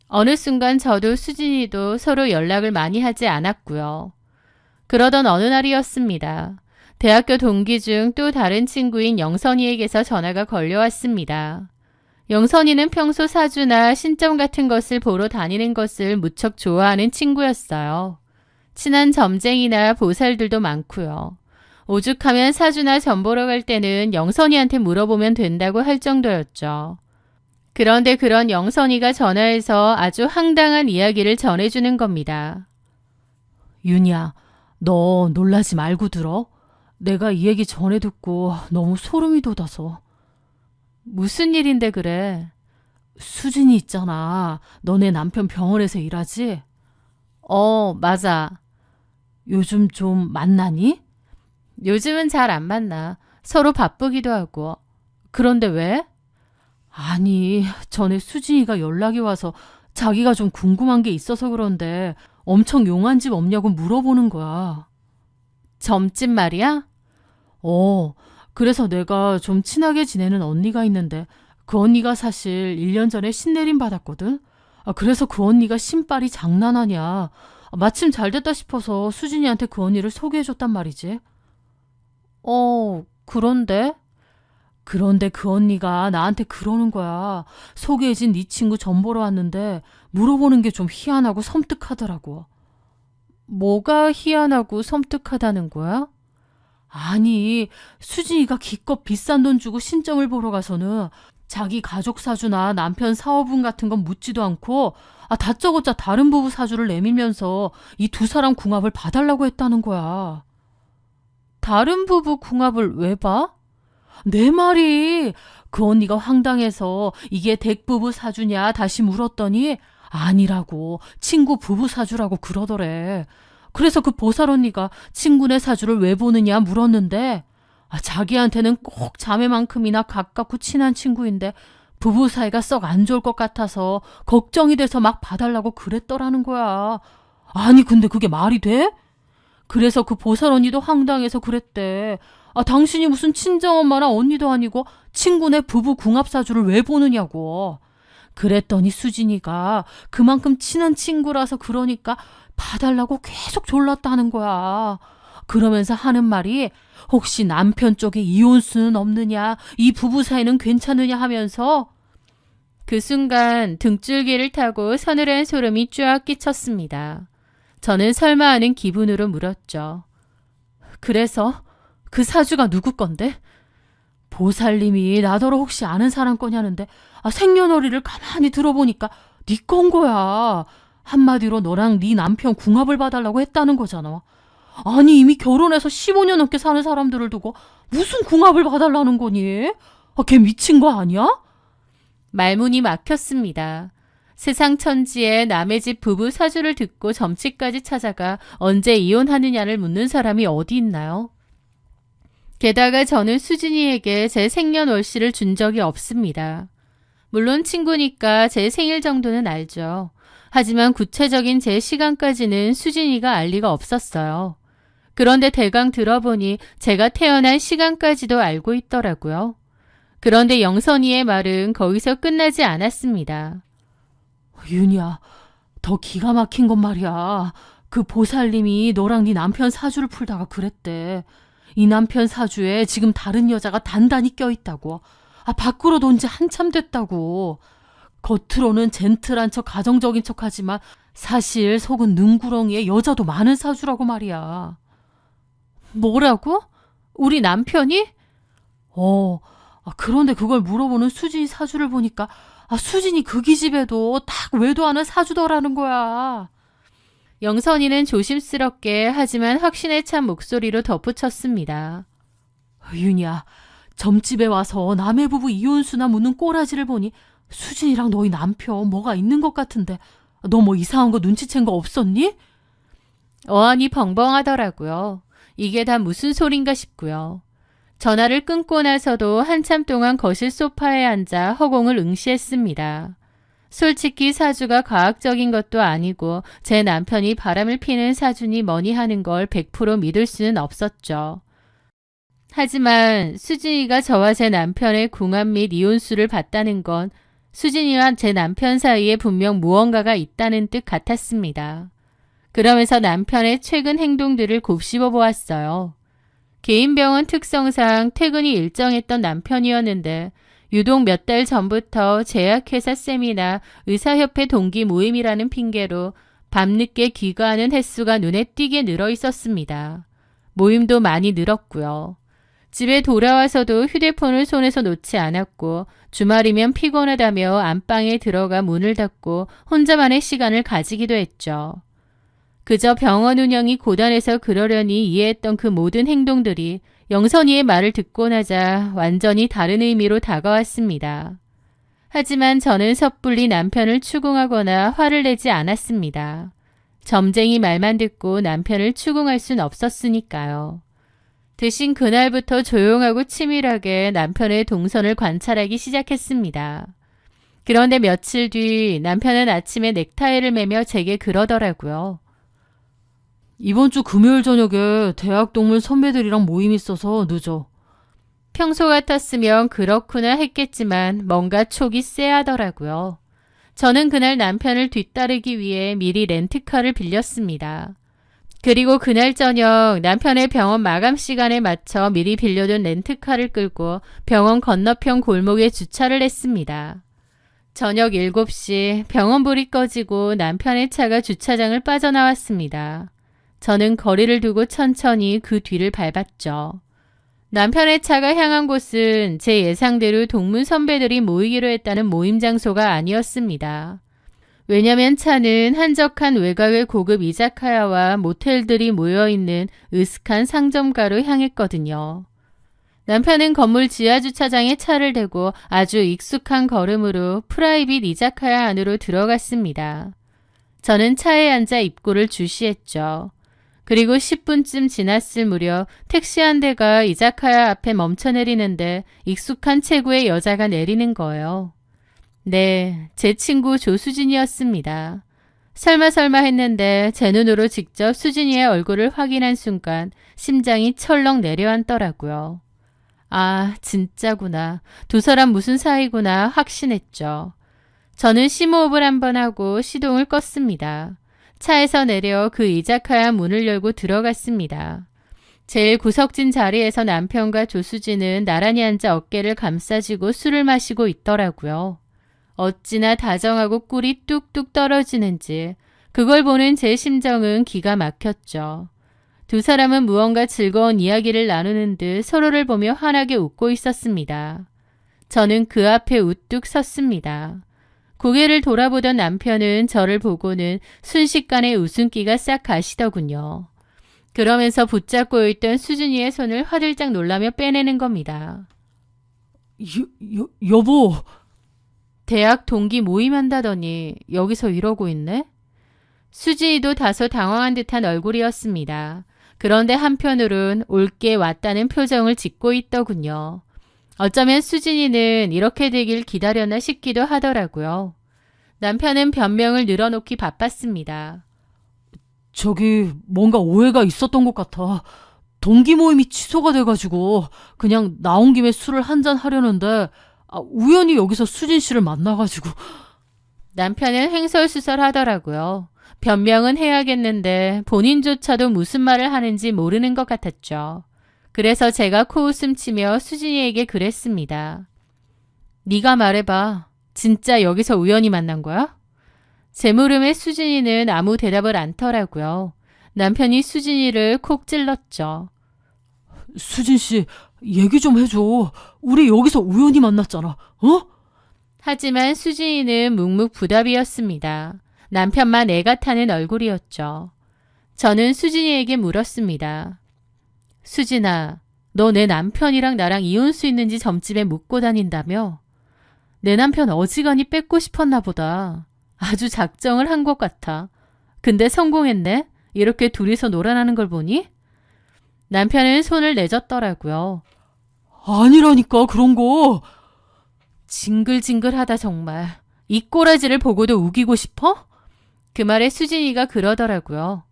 어느 순간 저도 수진이도 서로 연락을 많이 하지 않았고요. 그러던 어느 날이었습니다. 대학교 동기 중 또 다른 친구인 영선이에게서 전화가 걸려왔습니다. 영선이는 평소 사주나 신점 같은 것을 보러 다니는 것을 무척 좋아하는 친구였어요. 친한 점쟁이나 보살들도 많고요. 오죽하면 사주나 점 보러 갈 때는 영선이한테 물어보면 된다고 할 정도였죠. 그런데 그런 영선이가 전화해서 아주 황당한 이야기를 전해주는 겁니다. 윤희야, 너 놀라지 말고 들어. 내가 이 얘기 전에 듣고 너무 소름이 돋아서. 무슨 일인데 그래? 수진이 있잖아. 너네 남편 병원에서 일하지? 맞아. 요즘 좀 만나니? 요즘은 잘 안 만나. 서로 바쁘기도 하고. 그런데 왜? 아니, 전에 수진이가 연락이 와서 자기가 좀 궁금한 게 있어서 그런데 엄청 용한 집 없냐고 물어보는 거야. 점집 말이야? 그래서 내가 좀 친하게 지내는 언니가 있는데 그 언니가 사실 1년 전에 신내림 받았거든? 그래서 그 언니가 신발이 장난 아니야. 마침 잘 됐다 싶어서 수진이한테 그 언니를 소개해줬단 말이지. 그런데? 그런데 그 언니가 나한테 그러는 거야. 소개해진 네 친구 점 보러 왔는데 물어보는 게 좀 희한하고 섬뜩하더라고. 뭐가 희한하고 섬뜩하다는 거야? 아니, 수진이가 기껏 비싼 돈 주고 신점을 보러 가서는 자기 가족 사주나 남편 사업운 같은 건 묻지도 않고 다짜고짜 다른 부부 사주를 내밀면서 이 두 사람 궁합을 봐달라고 했다는 거야. 다른 부부 궁합을 왜 봐? 내 말이 그 언니가 황당해서 이게 댁부부 사주냐 다시 물었더니 아니라고 친구 부부 사주라고 그러더래. 그래서 그 보살 언니가 친구네 사주를 왜 보느냐 물었는데 자기한테는 꼭 자매만큼이나 가깝고 친한 친구인데 부부 사이가 썩 안 좋을 것 같아서 걱정이 돼서 막 봐달라고 그랬더라는 거야. 아니 근데 그게 말이 돼? 그래서 그 보살 언니도 황당해서 그랬대. 당신이 무슨 친정엄마나 언니도 아니고 친구네 부부 궁합 사주를 왜 보느냐고. 그랬더니 수진이가 그만큼 친한 친구라서 그러니까 봐달라고 계속 졸랐다는 거야. 그러면서 하는 말이 혹시 남편 쪽에 이혼수는 없느냐, 이 부부 사이는 괜찮으냐 하면서. 그 순간 등줄기를 타고 서늘한 소름이 쫙 끼쳤습니다. 저는 설마 하는 기분으로 물었죠. 그래서 그 사주가 누구 건데? 보살님이 나더러 혹시 아는 사람 거냐는데 생년월일을 가만히 들어보니까 네 건 거야. 한마디로 너랑 네 남편 궁합을 봐달라고 했다는 거잖아. 아니, 이미 결혼해서 15년 넘게 사는 사람들을 두고 무슨 궁합을 봐달라는 거니? 걔 미친 거 아니야? 말문이 막혔습니다. 세상 천지에 남의 집 부부 사주를 듣고 점집까지 찾아가 언제 이혼하느냐를 묻는 사람이 어디 있나요? 게다가 저는 수진이에게 제 생년월시를 준 적이 없습니다. 물론 친구니까 제 생일 정도는 알죠. 하지만 구체적인 제 시간까지는 수진이가 알 리가 없었어요. 그런데 대강 들어보니 제가 태어난 시간까지도 알고 있더라고요. 그런데 영선이의 말은 거기서 끝나지 않았습니다. 윤이야, 더 기가 막힌 건 말이야. 그 보살님이 너랑 네 남편 사주를 풀다가 그랬대. 이 남편 사주에 지금 다른 여자가 단단히 껴있다고. 밖으로 논 지 한참 됐다고. 겉으로는 젠틀한 척 가정적인 척 하지만 사실 속은 능구렁이에 여자도 많은 사주라고 말이야. 뭐라고? 우리 남편이? 그런데 그걸 물어보는 수진이 사주를 보니까 수진이 그 기집애도 딱 외도하는 사주더라는 거야. 영선이는 조심스럽게 하지만 확신에 찬 목소리로 덧붙였습니다. 윤이야, 점집에 와서 남의 부부 이혼수나 묻는 꼬라지를 보니 수진이랑 너희 남편 뭐가 있는 것 같은데 너 뭐 이상한 거 눈치챈 거 없었니? 어안이 벙벙하더라고요. 이게 다 무슨 소린가 싶고요. 전화를 끊고 나서도 한참 동안 거실 소파에 앉아 허공을 응시했습니다. 솔직히 사주가 과학적인 것도 아니고 제 남편이 바람을 피는 사주니 뭐니 하는 걸 100% 믿을 수는 없었죠. 하지만 수진이가 저와 제 남편의 궁합 및 이혼수를 봤다는 건 수진이와 제 남편 사이에 분명 무언가가 있다는 뜻 같았습니다. 그러면서 남편의 최근 행동들을 곱씹어 보았어요. 개인병원 특성상 퇴근이 일정했던 남편이었는데 유독 몇 달 전부터 제약회사 세미나 의사협회 동기 모임이라는 핑계로 밤늦게 귀가하는 횟수가 눈에 띄게 늘어 있었습니다. 모임도 많이 늘었고요. 집에 돌아와서도 휴대폰을 손에서 놓지 않았고 주말이면 피곤하다며 안방에 들어가 문을 닫고 혼자만의 시간을 가지기도 했죠. 그저 병원 운영이 고단해서 그러려니 이해했던 그 모든 행동들이 영선이의 말을 듣고 나자 완전히 다른 의미로 다가왔습니다. 하지만 저는 섣불리 남편을 추궁하거나 화를 내지 않았습니다. 점쟁이 말만 듣고 남편을 추궁할 순 없었으니까요. 대신 그날부터 조용하고 치밀하게 남편의 동선을 관찰하기 시작했습니다. 그런데 며칠 뒤 남편은 아침에 넥타이를 매며 제게 그러더라고요. 이번 주 금요일 저녁에 대학 동문 선배들이랑 모임 있어서 늦어. 평소 같았으면 그렇구나 했겠지만 뭔가 촉이 쎄하더라고요. 저는 그날 남편을 뒤따르기 위해 미리 렌트카를 빌렸습니다. 그리고 그날 저녁 남편의 병원 마감 시간에 맞춰 미리 빌려둔 렌트카를 끌고 병원 건너편 골목에 주차를 했습니다. 저녁 7시 병원 불이 꺼지고 남편의 차가 주차장을 빠져나왔습니다. 저는 거리를 두고 천천히 그 뒤를 밟았죠. 남편의 차가 향한 곳은 제 예상대로 동문 선배들이 모이기로 했다는 모임 장소가 아니었습니다. 왜냐면 차는 한적한 외곽의 고급 이자카야와 모텔들이 모여있는 으슥한 상점가로 향했거든요. 남편은 건물 지하주차장에 차를 대고 아주 익숙한 걸음으로 프라이빗 이자카야 안으로 들어갔습니다. 저는 차에 앉아 입구를 주시했죠. 그리고 10분쯤 지났을 무렵 택시 한 대가 이자카야 앞에 멈춰 내리는데 익숙한 체구의 여자가 내리는 거예요. 네, 제 친구 조수진이었습니다. 설마 했는데 제 눈으로 직접 수진이의 얼굴을 확인한 순간 심장이 철렁 내려앉더라고요. 아, 진짜구나. 두 사람 무슨 사이구나 확신했죠. 저는 심호흡을 한번 하고 시동을 껐습니다. 차에서 내려 그 이자카야 문을 열고 들어갔습니다. 제일 구석진 자리에서 남편과 조수진은 나란히 앉아 어깨를 감싸쥐고 술을 마시고 있더라고요. 어찌나 다정하고 꿀이 뚝뚝 떨어지는지 그걸 보는 제 심정은 기가 막혔죠. 두 사람은 무언가 즐거운 이야기를 나누는 듯 서로를 보며 환하게 웃고 있었습니다. 저는 그 앞에 우뚝 섰습니다. 고개를 돌아보던 남편은 저를 보고는 순식간에 웃음기가 싹 가시더군요. 그러면서 붙잡고 있던 수진이의 손을 화들짝 놀라며 빼내는 겁니다. 여보. 대학 동기 모임한다더니 여기서 이러고 있네? 수진이도 다소 당황한 듯한 얼굴이었습니다. 그런데 한편으론 올게 왔다는 표정을 짓고 있더군요. 어쩌면 수진이는 이렇게 되길 기다렸나 싶기도 하더라고요. 남편은 변명을 늘어놓기 바빴습니다. 저기 뭔가 오해가 있었던 것 같아. 동기 모임이 취소가 돼가지고 그냥 나온 김에 술을 한잔 하려는데 우연히 여기서 수진 씨를 만나가지고. 남편은 횡설수설하더라고요. 변명은 해야겠는데 본인조차도 무슨 말을 하는지 모르는 것 같았죠. 그래서 제가 코웃음 치며 수진이에게 그랬습니다. 네가 말해봐. 진짜 여기서 우연히 만난 거야? 제 물음에 수진이는 아무 대답을 않더라고요. 남편이 수진이를 콕 찔렀죠. 수진 씨, 얘기 좀 해줘. 우리 여기서 우연히 만났잖아. 어? 하지만 수진이는 묵묵부답이었습니다. 남편만 애가 타는 얼굴이었죠. 저는 수진이에게 물었습니다. 수진아, 너 내 남편이랑 나랑 이혼수 있는지 점집에 묻고 다닌다며? 내 남편 어지간히 뺏고 싶었나 보다. 아주 작정을 한 것 같아. 근데 성공했네? 이렇게 둘이서 놀아나는 걸 보니? 남편은 손을 내줬더라고요. 아니라니까 그런 거. 징글징글하다 정말. 이 꼬라지를 보고도 우기고 싶어? 그 말에 수진이가 그러더라고요.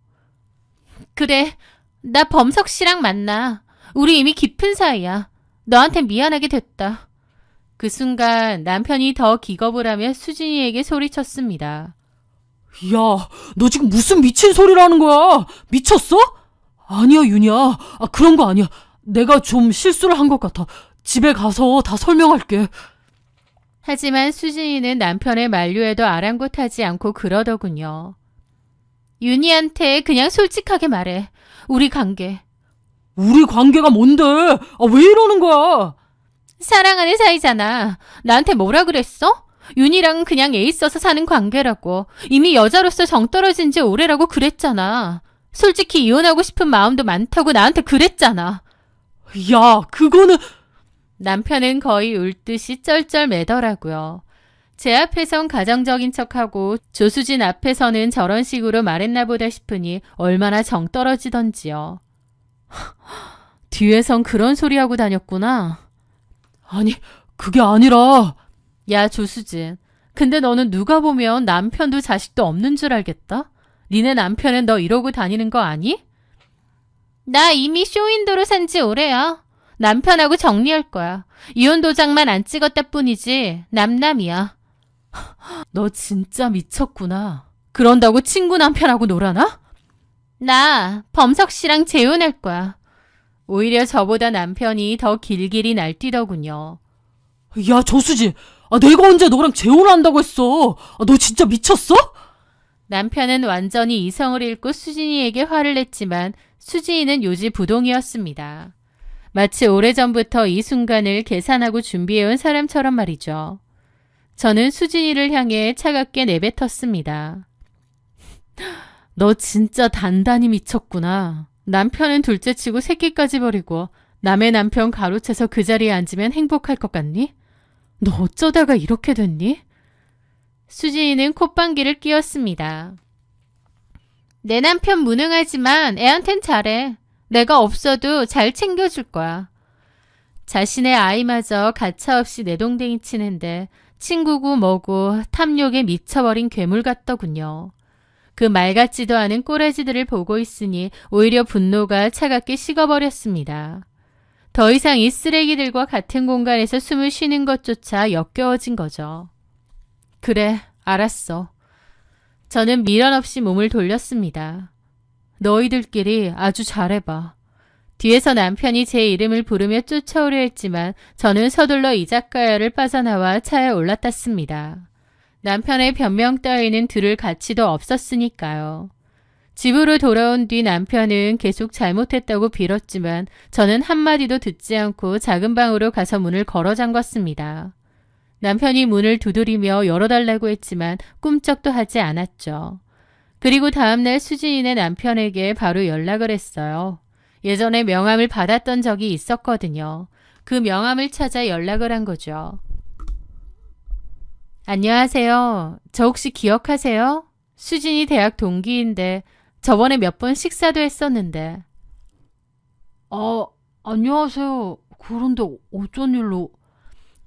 그래, 나 범석 씨랑 만나. 우리 이미 깊은 사이야. 너한테 미안하게 됐다. 그 순간 남편이 더 기겁을 하며 수진이에게 소리쳤습니다. 야, 너 지금 무슨 미친 소리를 하는 거야? 미쳤어? 아니야, 윤희야. 그런 거 아니야. 내가 좀 실수를 한 것 같아. 집에 가서 다 설명할게. 하지만 수진이는 남편의 만류에도 아랑곳하지 않고 그러더군요. 윤희한테 그냥 솔직하게 말해. 우리 관계. 우리 관계가 뭔데? 왜 이러는 거야? 사랑하는 사이잖아. 나한테 뭐라 그랬어? 윤희랑은 그냥 애 있어서 사는 관계라고. 이미 여자로서 정 떨어진 지 오래라고 그랬잖아. 솔직히 이혼하고 싶은 마음도 많다고 나한테 그랬잖아. 야, 그거는... 남편은 거의 울듯이 쩔쩔 매더라고요. 제 앞에선 가정적인 척하고 조수진 앞에서는 저런 식으로 말했나 보다 싶으니 얼마나 정 떨어지던지요. 뒤에선 그런 소리 하고 다녔구나. 아니, 그게 아니라... 야, 조수진. 근데 너는 누가 보면 남편도 자식도 없는 줄 알겠다? 니네 남편은 너 이러고 다니는 거 아니? 나 이미 쇼윈도로 산 지 오래야. 남편하고 정리할 거야. 이혼 도장만 안 찍었다 뿐이지 남남이야. 너 진짜 미쳤구나. 그런다고 친구 남편하고 놀아나? 나 범석 씨랑 재혼할 거야. 오히려 저보다 남편이 더 길길이 날뛰더군요. 야, 조수지. 내가 언제 너랑 재혼을 한다고 했어. 너 진짜 미쳤어? 남편은 완전히 이성을 잃고 수진이에게 화를 냈지만 수진이는 요지부동이었습니다. 마치 오래전부터 이 순간을 계산하고 준비해온 사람처럼 말이죠. 저는 수진이를 향해 차갑게 내뱉었습니다. 너 진짜 단단히 미쳤구나. 남편은 둘째치고 새끼까지 버리고 남의 남편 가로채서 그 자리에 앉으면 행복할 것 같니? 너 어쩌다가 이렇게 됐니? 수진이는 콧방귀를 뀌었습니다. 내 남편 무능하지만 애한텐 잘해. 내가 없어도 잘 챙겨줄 거야. 자신의 아이마저 가차없이 내동댕이 치는데 친구고 뭐고 탐욕에 미쳐버린 괴물 같더군요. 그 말 같지도 않은 꼬라지들을 보고 있으니 오히려 분노가 차갑게 식어버렸습니다. 더 이상 이 쓰레기들과 같은 공간에서 숨을 쉬는 것조차 역겨워진 거죠. 그래, 알았어. 저는 미련 없이 몸을 돌렸습니다. 너희들끼리 아주 잘해봐. 뒤에서 남편이 제 이름을 부르며 쫓아오려 했지만 저는 서둘러 이자카야를 빠져나와 차에 올라탔습니다. 남편의 변명 따위는 들을 가치도 없었으니까요. 집으로 돌아온 뒤 남편은 계속 잘못했다고 빌었지만 저는 한마디도 듣지 않고 작은 방으로 가서 문을 걸어 잠갔습니다. 남편이 문을 두드리며 열어달라고 했지만 꿈쩍도 하지 않았죠. 그리고 다음날 수진이네 남편에게 바로 연락을 했어요. 예전에 명함을 받았던 적이 있었거든요. 그 명함을 찾아 연락을 한 거죠. 안녕하세요. 저 혹시 기억하세요? 수진이 대학 동기인데 저번에 몇 번 식사도 했었는데. 안녕하세요. 그런데 어쩐 일로?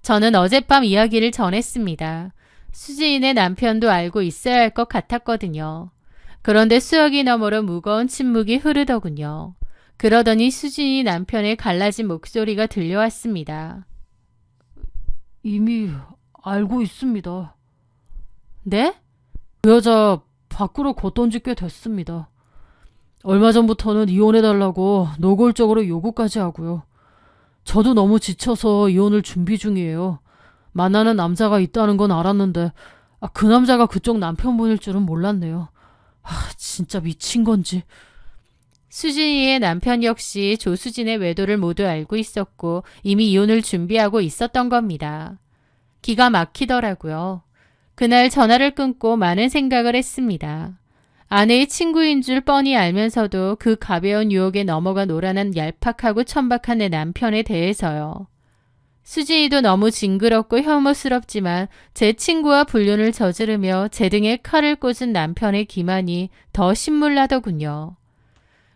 저는 어젯밤 이야기를 전했습니다. 수진이네 남편도 알고 있어야 할 것 같았거든요. 그런데 수역이 너머로 무거운 침묵이 흐르더군요. 그러더니 수진이 남편의 갈라진 목소리가 들려왔습니다. 이미 알고 있습니다. 네? 그 여자 밖으로 걷던 지 꽤 됐습니다. 얼마 전부터는 이혼해달라고 노골적으로 요구까지 하고요. 저도 너무 지쳐서 이혼을 준비 중이에요. 만나는 남자가 있다는 건 알았는데 그 남자가 그쪽 남편분일 줄은 몰랐네요. 진짜 미친 건지. 수진이의 남편 역시 조수진의 외도를 모두 알고 있었고 이미 이혼을 준비하고 있었던 겁니다. 기가 막히더라고요. 그날 전화를 끊고 많은 생각을 했습니다. 아내의 친구인 줄 뻔히 알면서도 그 가벼운 유혹에 넘어가 놀아난 얄팍하고 천박한 내 남편에 대해서요. 수진이도 너무 징그럽고 혐오스럽지만 제 친구와 불륜을 저지르며 제 등에 칼을 꽂은 남편의 기만이 더 신물나더군요.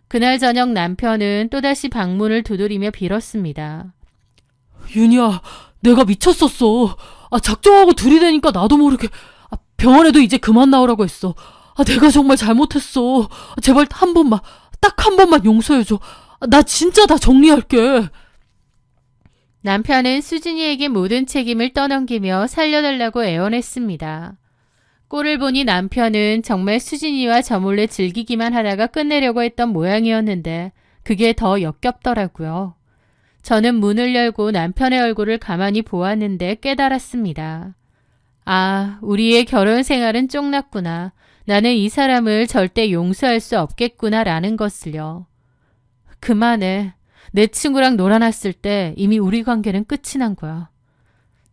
그날 저녁 남편은 또다시 방문을 두드리며 빌었습니다. 윤희야, 내가 미쳤었어. 작정하고 들이대니까 나도 모르게 병원에도 이제 그만 나오라고 했어. 내가 정말 잘못했어. 제발 한 번만, 딱 한 번만 용서해줘. 나 진짜 다 정리할게. 남편은 수진이에게 모든 책임을 떠넘기며 살려달라고 애원했습니다. 꼴을 보니 남편은 정말 수진이와 저 몰래 즐기기만 하다가 끝내려고 했던 모양이었는데 그게 더 역겹더라고요. 저는 문을 열고 남편의 얼굴을 가만히 보았는데 깨달았습니다. 우리의 결혼 생활은 쫑났구나. 나는 이 사람을 절대 용서할 수 없겠구나라는 것을요. 그만해. 내 친구랑 놀아놨을 때 이미 우리 관계는 끝이 난 거야.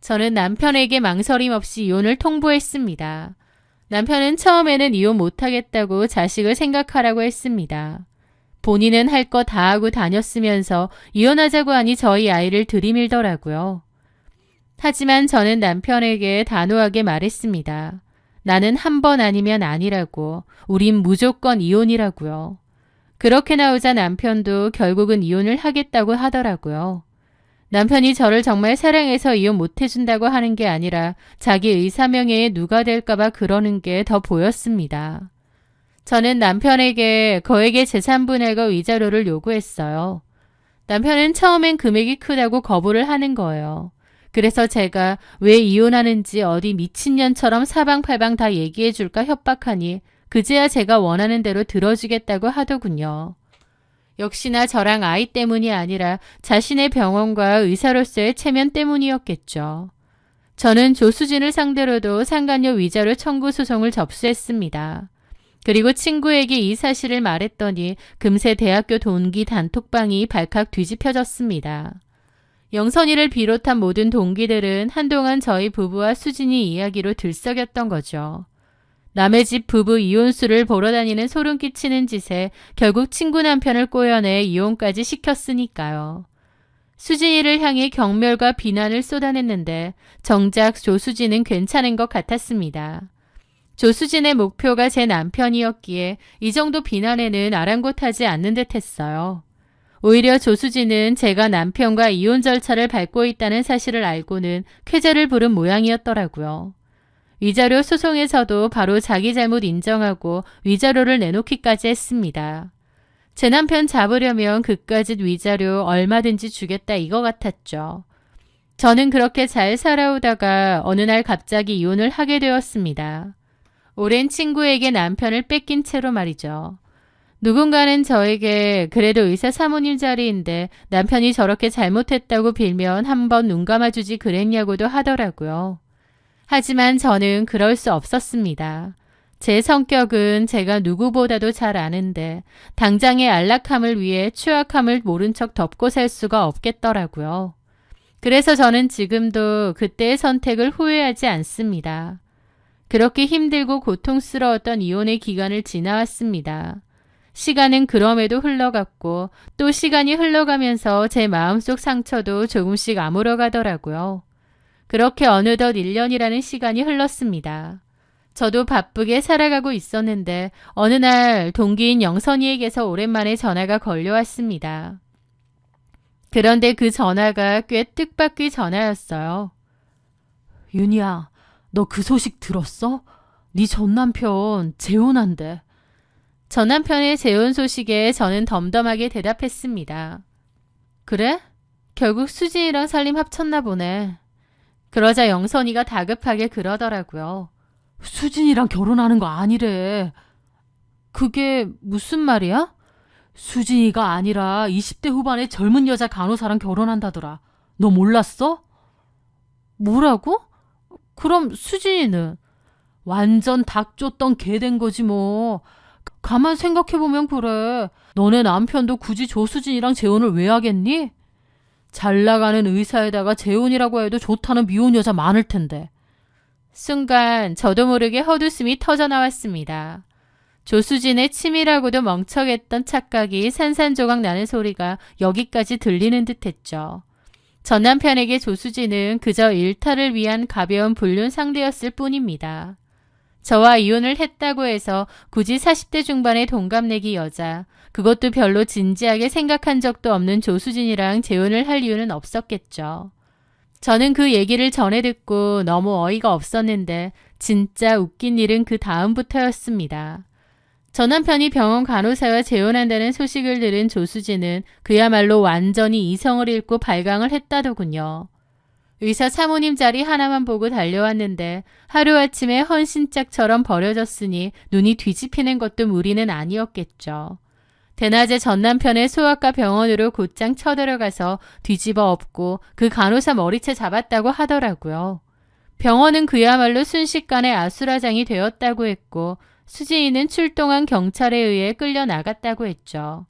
저는 남편에게 망설임 없이 이혼을 통보했습니다. 남편은 처음에는 이혼 못하겠다고 자식을 생각하라고 했습니다. 본인은 할 거 다 하고 다녔으면서 이혼하자고 하니 저희 아이를 들이밀더라고요. 하지만 저는 남편에게 단호하게 말했습니다. 나는 한 번 아니면 아니라고. 우린 무조건 이혼이라고요. 그렇게 나오자 남편도 결국은 이혼을 하겠다고 하더라고요. 남편이 저를 정말 사랑해서 이혼 못해준다고 하는 게 아니라 자기 의사명예에 누가 될까봐 그러는 게 더 보였습니다. 저는 남편에게 거액의 재산분할과 위자료를 요구했어요. 남편은 처음엔 금액이 크다고 거부를 하는 거예요. 그래서 제가 왜 이혼하는지 어디 미친년처럼 사방팔방 다 얘기해줄까 협박하니 그제야 제가 원하는 대로 들어주겠다고 하더군요. 역시나 저랑 아이 때문이 아니라 자신의 병원과 의사로서의 체면 때문이었겠죠. 저는 조수진을 상대로도 상간녀 위자료 청구 소송을 접수했습니다. 그리고 친구에게 이 사실을 말했더니 금세 대학교 동기 단톡방이 발칵 뒤집혀졌습니다. 영선이를 비롯한 모든 동기들은 한동안 저희 부부와 수진이 이야기로 들썩였던 거죠. 남의 집 부부 이혼수를 보러 다니는 소름 끼치는 짓에 결국 친구 남편을 꼬여내 이혼까지 시켰으니까요. 수진이를 향해 경멸과 비난을 쏟아냈는데 정작 조수진은 괜찮은 것 같았습니다. 조수진의 목표가 제 남편이었기에 이 정도 비난에는 아랑곳하지 않는 듯 했어요. 오히려 조수진은 제가 남편과 이혼 절차를 밟고 있다는 사실을 알고는 쾌재를 부른 모양이었더라고요. 위자료 소송에서도 바로 자기 잘못 인정하고 위자료를 내놓기까지 했습니다. 제 남편 잡으려면 그까짓 위자료 얼마든지 주겠다 이거 같았죠. 저는 그렇게 잘 살아오다가 어느 날 갑자기 이혼을 하게 되었습니다. 오랜 친구에게 남편을 뺏긴 채로 말이죠. 누군가는 저에게 그래도 의사 사모님 자리인데 남편이 저렇게 잘못했다고 빌면 한번 눈 감아주지 그랬냐고도 하더라고요. 하지만 저는 그럴 수 없었습니다. 제 성격은 제가 누구보다도 잘 아는데 당장의 안락함을 위해 추악함을 모른 척 덮고 살 수가 없겠더라고요. 그래서 저는 지금도 그때의 선택을 후회하지 않습니다. 그렇게 힘들고 고통스러웠던 이혼의 기간을 지나왔습니다. 시간은 그럼에도 흘러갔고 또 시간이 흘러가면서 제 마음속 상처도 조금씩 아물어 가더라고요. 그렇게 어느덧 1년이라는 시간이 흘렀습니다. 저도 바쁘게 살아가고 있었는데 어느 날 동기인 영선이에게서 오랜만에 전화가 걸려왔습니다. 그런데 그 전화가 꽤 뜻밖의 전화였어요. 윤희야, 너 그 소식 들었어? 네 전 남편 재혼한대. 전 남편의 재혼 소식에 저는 덤덤하게 대답했습니다. 그래? 결국 수진이랑 살림 합쳤나 보네. 그러자 영선이가 다급하게 그러더라고요. 수진이랑 결혼하는 거 아니래. 그게 무슨 말이야? 수진이가 아니라 20대 후반의 젊은 여자 간호사랑 결혼한다더라. 너 몰랐어? 뭐라고? 그럼 수진이는? 완전 닭 쫓던 개 된 거지 뭐. 가만 생각해보면 그래. 너네 남편도 굳이 조수진이랑 재혼을 왜 하겠니? 잘 나가는 의사에다가 재혼이라고 해도 좋다는 미혼 여자 많을 텐데. 순간 저도 모르게 헛웃음이 터져 나왔습니다. 조수진의 치밀하고도 멍청했던 착각이 산산조각 나는 소리가 여기까지 들리는 듯했죠. 전 남편에게 조수진은 그저 일탈을 위한 가벼운 불륜 상대였을 뿐입니다. 저와 이혼을 했다고 해서 굳이 40대 중반의 동갑내기 여자, 그것도 별로 진지하게 생각한 적도 없는 조수진이랑 재혼을 할 이유는 없었겠죠. 저는 그 얘기를 전해 듣고 너무 어이가 없었는데 진짜 웃긴 일은 그 다음부터였습니다. 전 남편이 병원 간호사와 재혼한다는 소식을 들은 조수진은 그야말로 완전히 이성을 잃고 발광을 했다더군요. 의사 사모님 자리 하나만 보고 달려왔는데 하루아침에 헌신짝처럼 버려졌으니 눈이 뒤집히는 것도 무리는 아니었겠죠. 대낮에 전 남편의 소아과 병원으로 곧장 쳐들어가서 뒤집어 엎고 그 간호사 머리채 잡았다고 하더라고요. 병원은 그야말로 순식간에 아수라장이 되었다고 했고 수진이는 출동한 경찰에 의해 끌려나갔다고 했죠.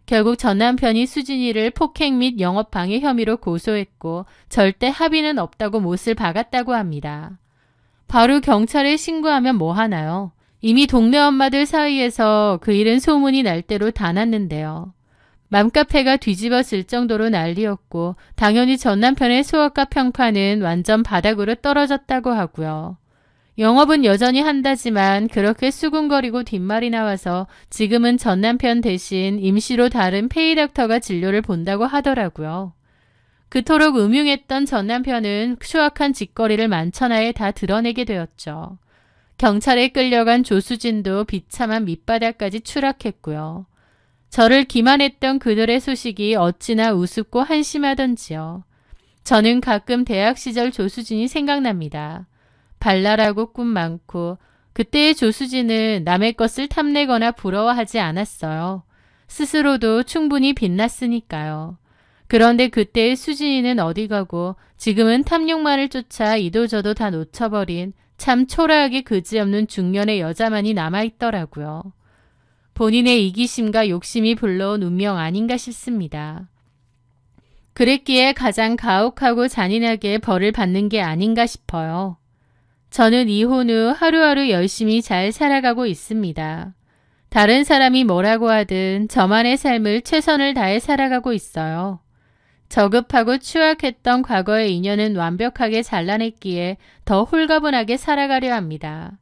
결국 전 남편이 수진이를 폭행 및 영업방해 혐의로 고소했고 절대 합의는 없다고 못을 박았다고 합니다. 바로 경찰에 신고하면 뭐 하나요? 이미 동네 엄마들 사이에서 그 일은 소문이 날 대로 다 났는데요. 맘카페가 뒤집어질 정도로 난리였고 당연히 전 남편의 소아과 평판은 완전 바닥으로 떨어졌다고 하고요. 영업은 여전히 한다지만 그렇게 수군거리고 뒷말이 나와서 지금은 전 남편 대신 임시로 다른 페이닥터가 진료를 본다고 하더라고요. 그토록 음흉했던 전 남편은 추악한 짓거리를 만천하에 다 드러내게 되었죠. 경찰에 끌려간 조수진도 비참한 밑바닥까지 추락했고요. 저를 기만했던 그들의 소식이 어찌나 우습고 한심하던지요. 저는 가끔 대학 시절 조수진이 생각납니다. 발랄하고 꿈 많고 그때의 조수진은 남의 것을 탐내거나 부러워하지 않았어요. 스스로도 충분히 빛났으니까요. 그런데 그때의 수진이는 어디 가고 지금은 탐욕만을 쫓아 이도저도 다 놓쳐버린 참 초라하게 그지없는 중년의 여자만이 남아있더라고요. 본인의 이기심과 욕심이 불러온 운명 아닌가 싶습니다. 그랬기에 가장 가혹하고 잔인하게 벌을 받는 게 아닌가 싶어요. 저는 이혼 후 하루하루 열심히 잘 살아가고 있습니다. 다른 사람이 뭐라고 하든 저만의 삶을 최선을 다해 살아가고 있어요. 저급하고 추악했던 과거의 인연은 완벽하게 잘라냈기에 더 홀가분하게 살아가려 합니다.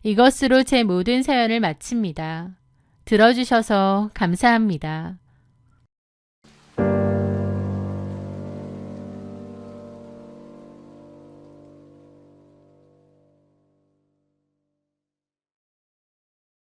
이것으로 제 모든 사연을 마칩니다. 들어주셔서 감사합니다.